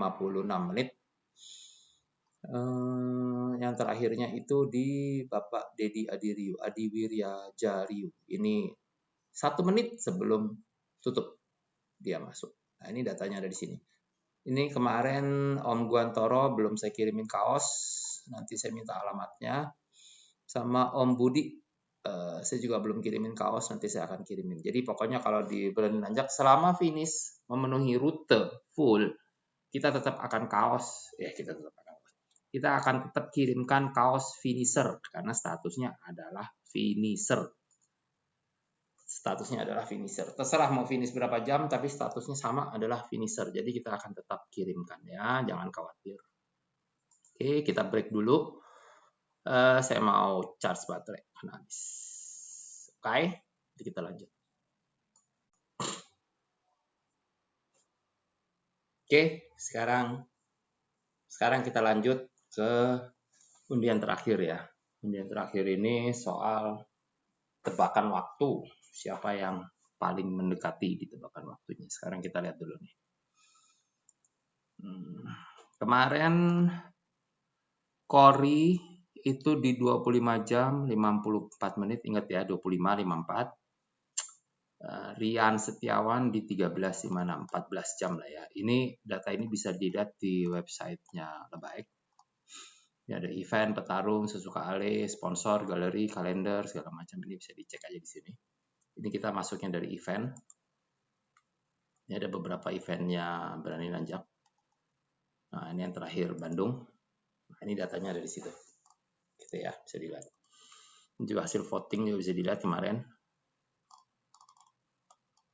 menit. yang terakhirnya itu di Bapak Dedi Adiwirya Jariu. Ini 1 menit sebelum tutup dia masuk. Nah, ini datanya ada di sini. Ini kemarin Om Guantoro belum saya kirimin kaos, nanti saya minta alamatnya. Sama Om Budi, saya juga belum kirimin kaos, nanti saya akan kirimin. Jadi pokoknya kalau di Berani Nanjak selama finish memenuhi rute full, kita tetap akan kaos, kita akan tetap kirimkan kaos finisher karena statusnya adalah finisher. Terserah mau finish berapa jam, tapi statusnya sama adalah finisher. Jadi kita akan tetap kirimkan ya, jangan khawatir. Oke, kita break dulu. Saya mau charge baterai karena habis. Oke, jadi kita lanjut. Oke, sekarang kita lanjut ke undian terakhir ya. Undian terakhir ini soal tebakan waktu. Siapa yang paling mendekati di tebakan waktunya. Sekarang kita lihat dulu nih. Kemarin Kori itu di 25 jam 54 menit. Ingat ya, 25.54. Rian Setiawan di 13.56, 14 jam lah ya. Ini data ini bisa dilihat di websitenya Lebaik. Ini ada event, petarung, sesuka ale, sponsor, galeri, kalender, segala macam. Ini bisa dicek aja di sini. Ini kita masuknya dari event. Ini ada beberapa eventnya Berani Nanjak. Nah, ini yang terakhir Bandung. Nah, ini datanya ada di situ. Gitu ya, bisa dilihat. Ini juga hasil voting juga bisa dilihat kemarin.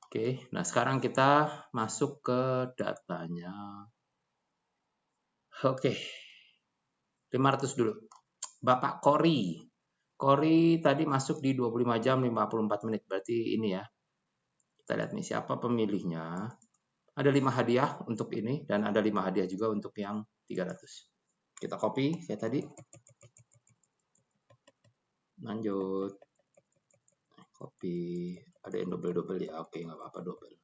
Oke, nah sekarang kita masuk ke datanya. Oke, 500 dulu. Bapak Kori. Kori tadi masuk di 25 jam 54 menit. Berarti ini ya. Kita lihat nih siapa pemilihnya. Ada 5 hadiah untuk ini dan ada 5 hadiah juga untuk yang 300. Kita copy kayak tadi. Lanjut. Copy. Ada yang double ya. Oke, nggak apa-apa double.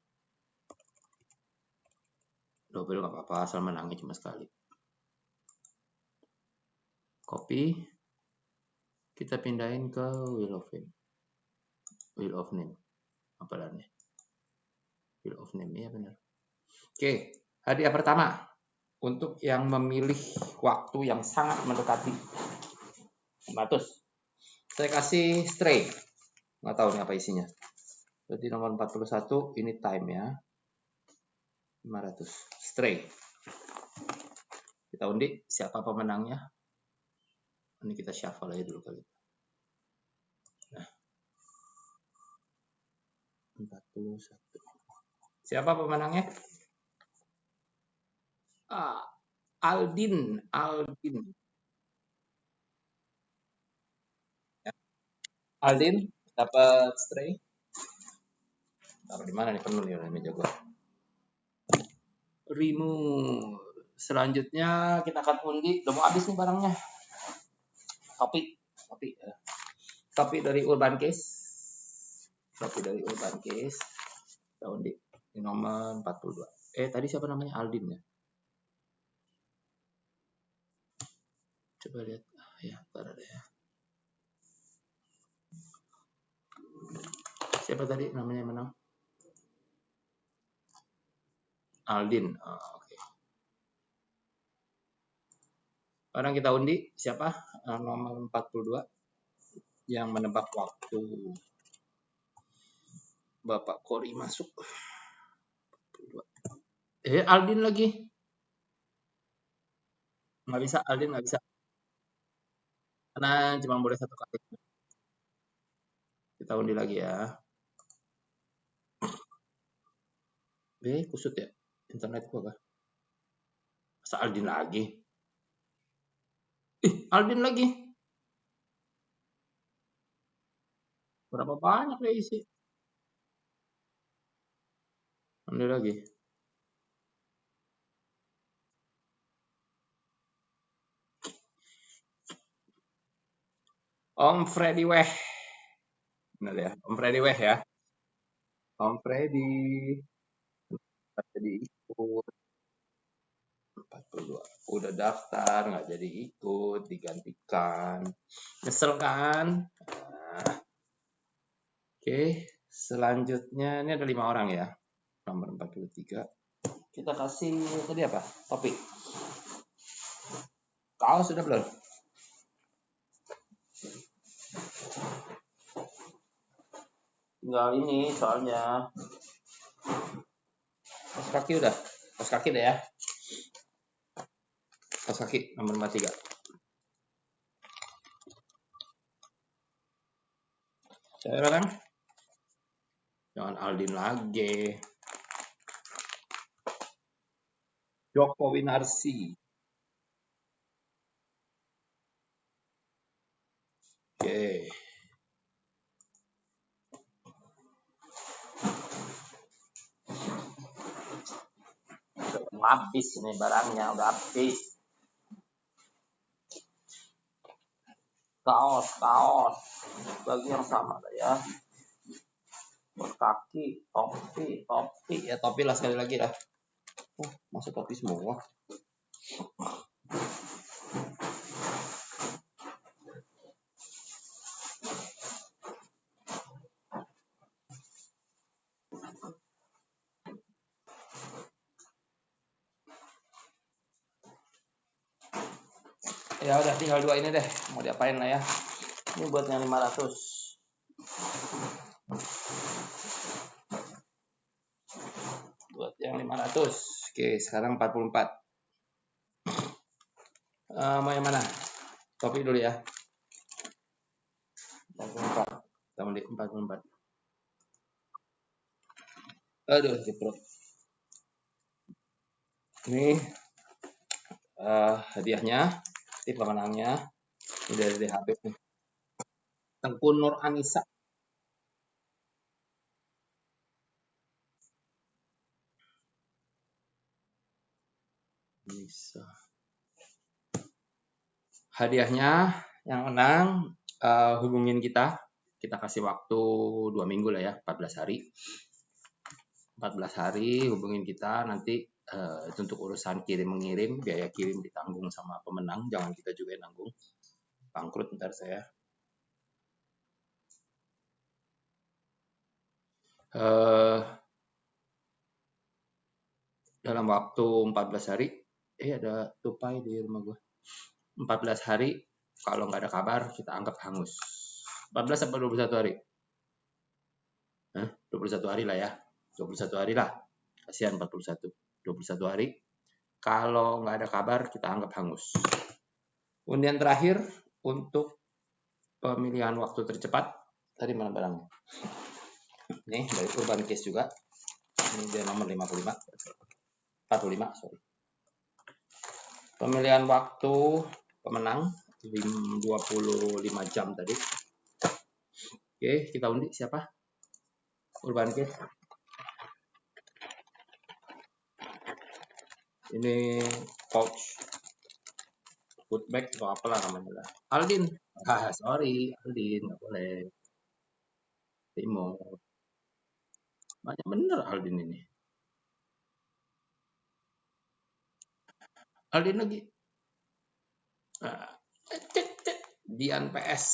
Double nggak apa-apa, asal menangnya cuma sekali. Copy. Kita pindahin ke Wheel of Name. Wheel of Name. Apa namanya? Wheel of Name, ya benar. Oke, hadiah pertama. Untuk yang memilih waktu yang sangat mendekati 500. Saya kasih stray. Nggak tahu nih apa isinya. Berarti nomor 41, ini time ya. 500. Stray. Kita undi siapa pemenangnya. Ini kita shuffle aja dulu kali. Nah. 41. Siapa pemenangnya? Aldin. Aldin dapat stray. Taruh di mana nih, penuh nih meja gua. Rimu. Selanjutnya kita akan undi. Udah mau habis nih barangnya. Kopi dari Urban Case. Kita undi. Ini nomor 42. Tadi siapa namanya? Aldin ya? Coba lihat. Ya, ntar ada ya. Siapa tadi namanya yang menang? Aldin. Oke. Sekarang kita undi. Siapa? Nomor 42. Yang menebak waktu Bapak Kori masuk. 42. Aldin lagi. Nggak bisa, Aldin nggak bisa. Karena cuma boleh 1 kali. Kita undi lagi ya. Kusut ya internet gua kah? Masa Aldin lagi? Aldin lagi. Berapa banyak dia isi? Undi lagi. Om Freddy Weh. Benar ya, Om Freddy Weh ya. Om Freddy. Jadi ikut. 42. Udah daftar, nggak jadi ikut, digantikan. Nyesel kan? Nah, oke, selanjutnya ini ada 5 orang ya. Nomor 43. Kita kasih tadi apa? Topik. Kaos sudah belum? Tinggal ini soalnya. Kaos kaki udah. Kaos kaki deh ya. Kaos kaki nomor 43. Saya kan? Jangan Aldin lagi. Joko Winarsi. Oke. Udah habis ini barangnya, udah habis. Kaos bagi yang sama lah ya. Kaki, topi ya, topi lah sekali lagi lah. Masuk topi semua. Ya udah tinggal 2 ini deh, mau diapain lah ya. Ini buat yang 500. Buat yang 500. Oke, sekarang 44. Mau yang mana? Topi dulu ya. 44. Kita mau di 44. Aduh, jeprot. Ini hadiahnya, ini pemenangnya. Ini dari Habib nih. Tengku Nur Anissa. Bisa. Hadiahnya yang menang hubungin kita kasih waktu 2 minggu lah ya, 14 hari 14 hari hubungin kita nanti untuk urusan kirim mengirim, biaya kirim ditanggung sama pemenang, jangan kita juga yang nanggung, bangkrut ntar saya. Dalam waktu 14 hari ada tupai di rumah gue. 14 hari kalau nggak ada kabar kita anggap hangus. 14 sampai 21 hari. 21 hari lah ya. 21 hari lah. Kasihan 41. 21 hari. Kalau nggak ada kabar kita anggap hangus. Undian terakhir untuk pemilihan waktu tercepat. Tadi mana barangnya? Nih dari Urban Case juga. Ini dia nomor 45. 45, sorry. Pemilihan waktu pemenang 25 jam tadi. Oke, kita undi siapa? Urban Case. Ini coach footback atau apalah namanya lah. Aldin. Sorry, Aldin nggak boleh. Timo. Banyak bener Aldin ini. Aldin lagi. Dian PS.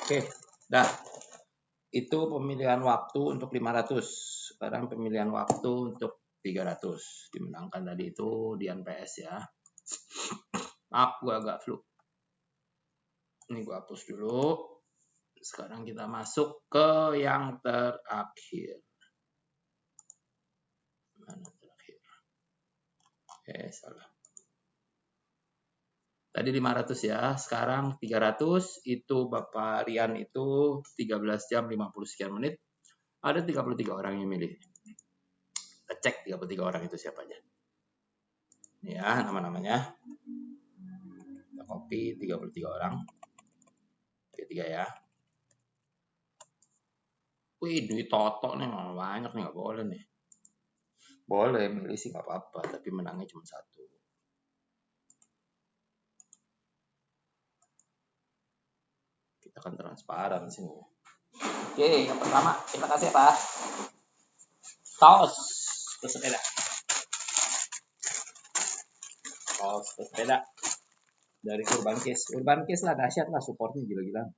Oke, dah. Itu pemilihan waktu untuk 500. Sekarang pemilihan waktu untuk 300. Dimenangkan tadi itu Dian PS ya. Maaf, gue agak flu. Ini gue hapus dulu. Sekarang kita masuk ke yang terakhir. Mana terakhir? Salah. Tadi 500 ya, sekarang 300. Itu Bapak Rian itu 13 jam 50 sekian menit. Ada 33 orang yang milih. Kita cek 33 orang itu siapa aja. Ini ya nama-namanya. Kita copy 33 orang. 33 ya. Wih, duit Toto nih banyak nih, nggak boleh nih. Boleh milih sih nggak apa-apa, tapi menangnya cuma 1. Kita kan transparan sih. Oke, yang pertama kita kasih apa? kaos pesepeda. Kaos pesepeda dari Urban Case. Urban Case lah dahsyat lah, supportnya gila-gila.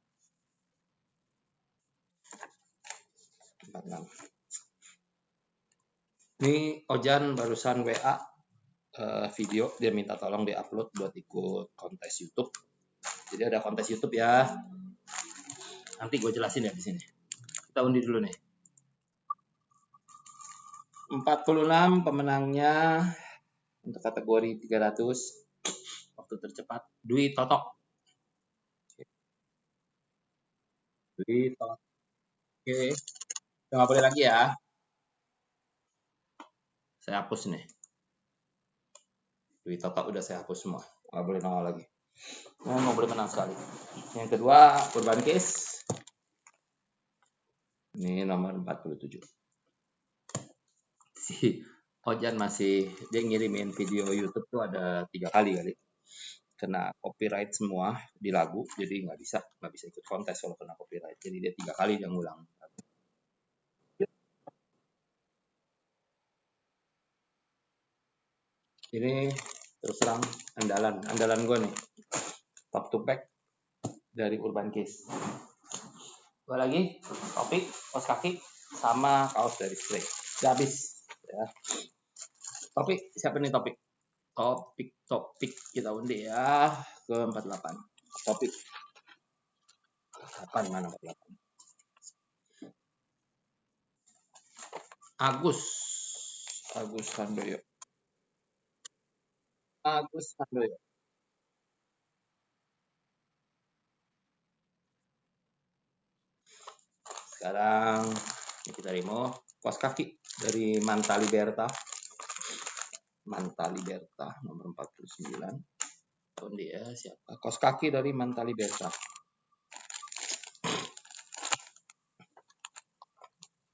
46. Ini Ojan barusan WA video, dia minta tolong diupload buat ikut kontes YouTube. Jadi ada kontes YouTube ya. Nanti gue jelasin ya di sini. Kita undi dulu nih. 46 pemenangnya untuk kategori 300 waktu tercepat Dwi Totok. Dwi Totok. Oke. Nggak boleh lagi ya. Saya hapus nih. Dwi Totok udah saya hapus semua. Nggak boleh nongol lagi. Nah, nggak boleh menang sekali. Yang kedua, Urban Case. Ini nomor 47. Si Ojan masih, dia ngirimin video YouTube tuh ada 3 kali kena copyright semua di lagu, jadi nggak bisa ikut kontes kalau kena copyright. Jadi dia 3 kali dia ngulang. Ini terus terang andalan gue nih, top to back dari Urban Case. Gue lagi topik kaos kaki sama kaos dari Stray. Udah habis ya. Topik siapa nih topik? Topik kita undi ya ke 48. Topik 8 mana 48? Agus Handoyo. Sekarang ini kita demo kaos kaki dari Manta Liberta nomor 49. Tahun dia siapa? Kaos kaki dari Manta Liberta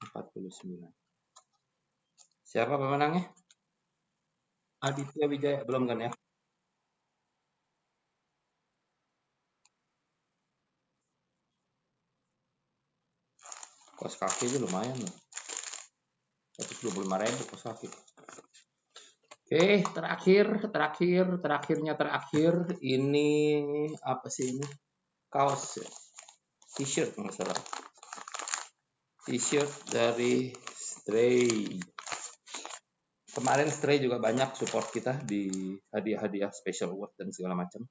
49. Siapa pemenangnya? Aditya Wijaya, belum kan ya? Kaos kaki itu lumayan loh. 125.000 kaos kaki. Oke, terakhir ini apa sih ini? Kaos t-shirt nggak salah. T-shirt dari Stray. Kemarin Stray juga banyak support kita di hadiah-hadiah special award dan segala macam.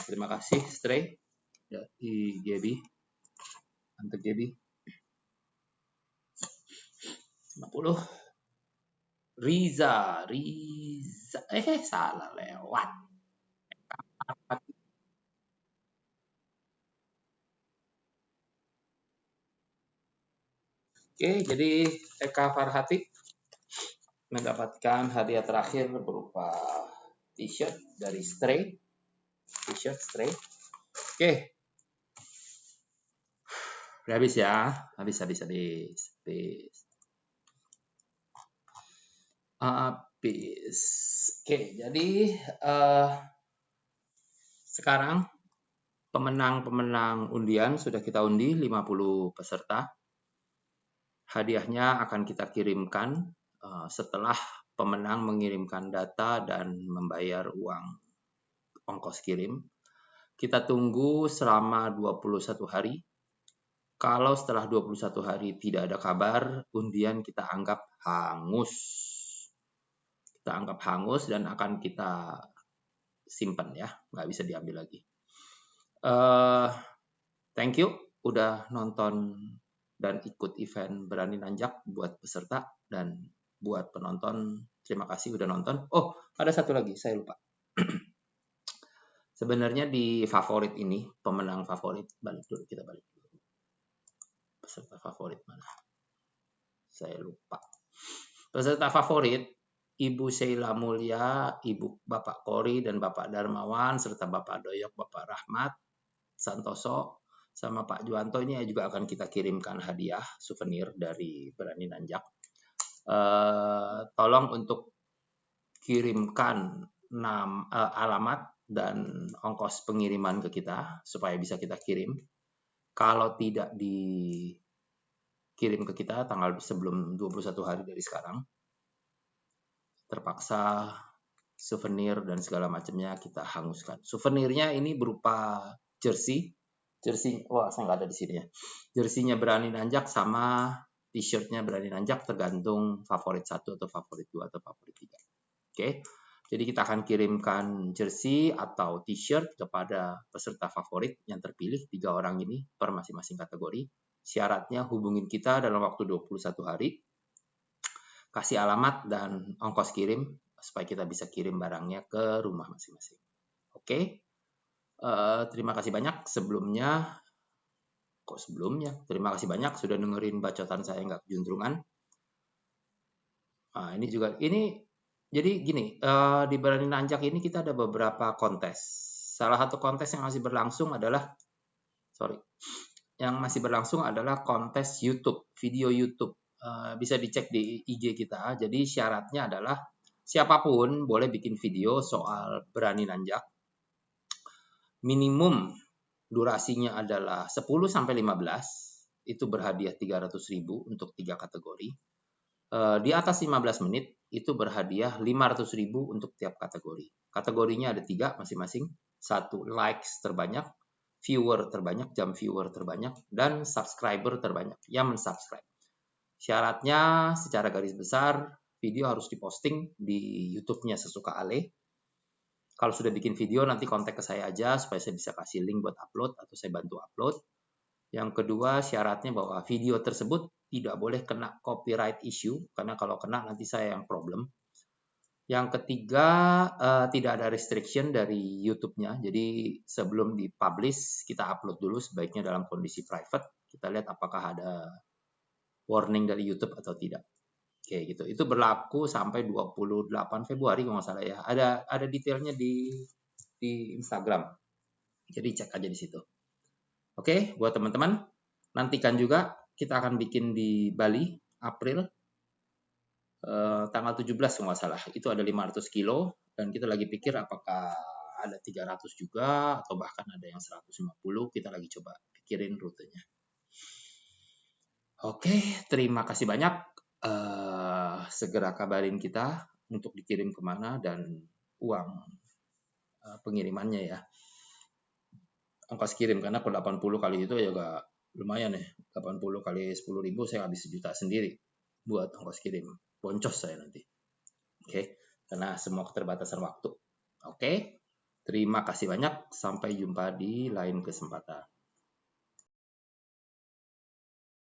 Terima kasih Stray dari Gaby. Untuk Gaby. 50. Riza, salah lewat. Oke, jadi Eka Farhati mendapatkan hadiah terakhir berupa t-shirt dari Stray. T-shirt Stray. Oke. Udah habis ya. Habis. Habis. Oke, jadi sekarang pemenang undian sudah kita undi 50 peserta. Hadiahnya akan kita kirimkan setelah pemenang mengirimkan data dan membayar uang ongkos kirim. Kita tunggu selama 21 hari. Kalau setelah 21 hari tidak ada kabar, undian kita anggap hangus. Kita anggap hangus dan akan kita simpan ya, nggak bisa diambil lagi. Thank you udah nonton dan ikut event Berani Nanjak buat peserta dan buat penonton. Terima kasih udah nonton. Oh, ada satu lagi, saya lupa. Sebenarnya di favorit ini, pemenang favorit, kita balik dulu. Peserta favorit mana? Saya lupa. Peserta favorit, Ibu Sheila Mulia, Bapak Kori dan Bapak Darmawan, serta Bapak Doyok, Bapak Rahmat Santoso, sama Pak Juwanto ini juga akan kita kirimkan hadiah souvenir dari Berani Nanjak. Tolong untuk kirimkan alamat dan ongkos pengiriman ke kita supaya bisa kita kirim. Kalau tidak dikirim kirim ke kita tanggal sebelum 21 hari dari sekarang. Terpaksa souvenir dan segala macamnya kita hanguskan. Souvenirnya ini berupa jersey, wah saya nggak ada di sini ya. Jersey-nya Berani Nanjak sama t-shirtnya Berani Nanjak, tergantung favorit 1 atau favorit 2 atau favorit 3. Oke. Jadi kita akan kirimkan jersey atau t-shirt kepada peserta favorit yang terpilih 3 orang ini per masing-masing kategori. Syaratnya hubungin kita dalam waktu 21 hari. Kasih alamat dan ongkos kirim supaya kita bisa kirim barangnya ke rumah masing-masing. Oke. Terima kasih banyak sebelumnya. Terima kasih banyak sudah dengerin bacotan saya nggak kejuntrungan. Nah, jadi gini, di Berani Nanjak ini kita ada beberapa kontes. Salah satu kontes yang masih berlangsung adalah kontes YouTube, video YouTube. Bisa dicek di IG kita. Jadi syaratnya adalah siapapun boleh bikin video soal Berani Nanjak. Minimum durasinya adalah 10-15, itu berhadiah 300.000 untuk 3 kategori. Di atas 15 menit itu berhadiah 500.000 untuk tiap kategori. Kategorinya ada 3 masing-masing. 1 likes terbanyak, viewer terbanyak, jam viewer terbanyak, dan subscriber terbanyak yang mensubscribe. Syaratnya secara garis besar video harus diposting di YouTube-nya Sesuka Ale. Kalau sudah bikin video nanti kontak ke saya aja supaya saya bisa kasih link buat upload atau saya bantu upload. Yang kedua syaratnya bahwa video tersebut tidak boleh kena copyright issue karena kalau kena nanti saya yang problem. Yang ketiga tidak ada restriction dari YouTube-nya. Jadi sebelum dipublish kita upload dulu sebaiknya dalam kondisi private. Kita lihat apakah ada warning dari YouTube atau tidak. Oke gitu. Itu berlaku sampai 28 Februari kalau nggak salah ya. Ada detailnya di Instagram. Jadi cek aja di situ. Oke, buat teman-teman, nantikan juga kita akan bikin di Bali April tanggal 17 kalau nggak salah. Itu ada 500 kilo dan kita lagi pikir apakah ada 300 juga atau bahkan ada yang 150. Kita lagi coba pikirin rutenya. Oke, terima kasih banyak. Segera kabarin kita untuk dikirim kemana dan uang pengirimannya ya. Ongkos kirim karena per 80 kali itu ya gak lumayan ya. 80 kali 10.000 saya habis 1 juta sendiri buat ongkos kirim. Boncos saya nanti. Oke, karena semua keterbatasan waktu. Oke, terima kasih banyak. Sampai jumpa di lain kesempatan.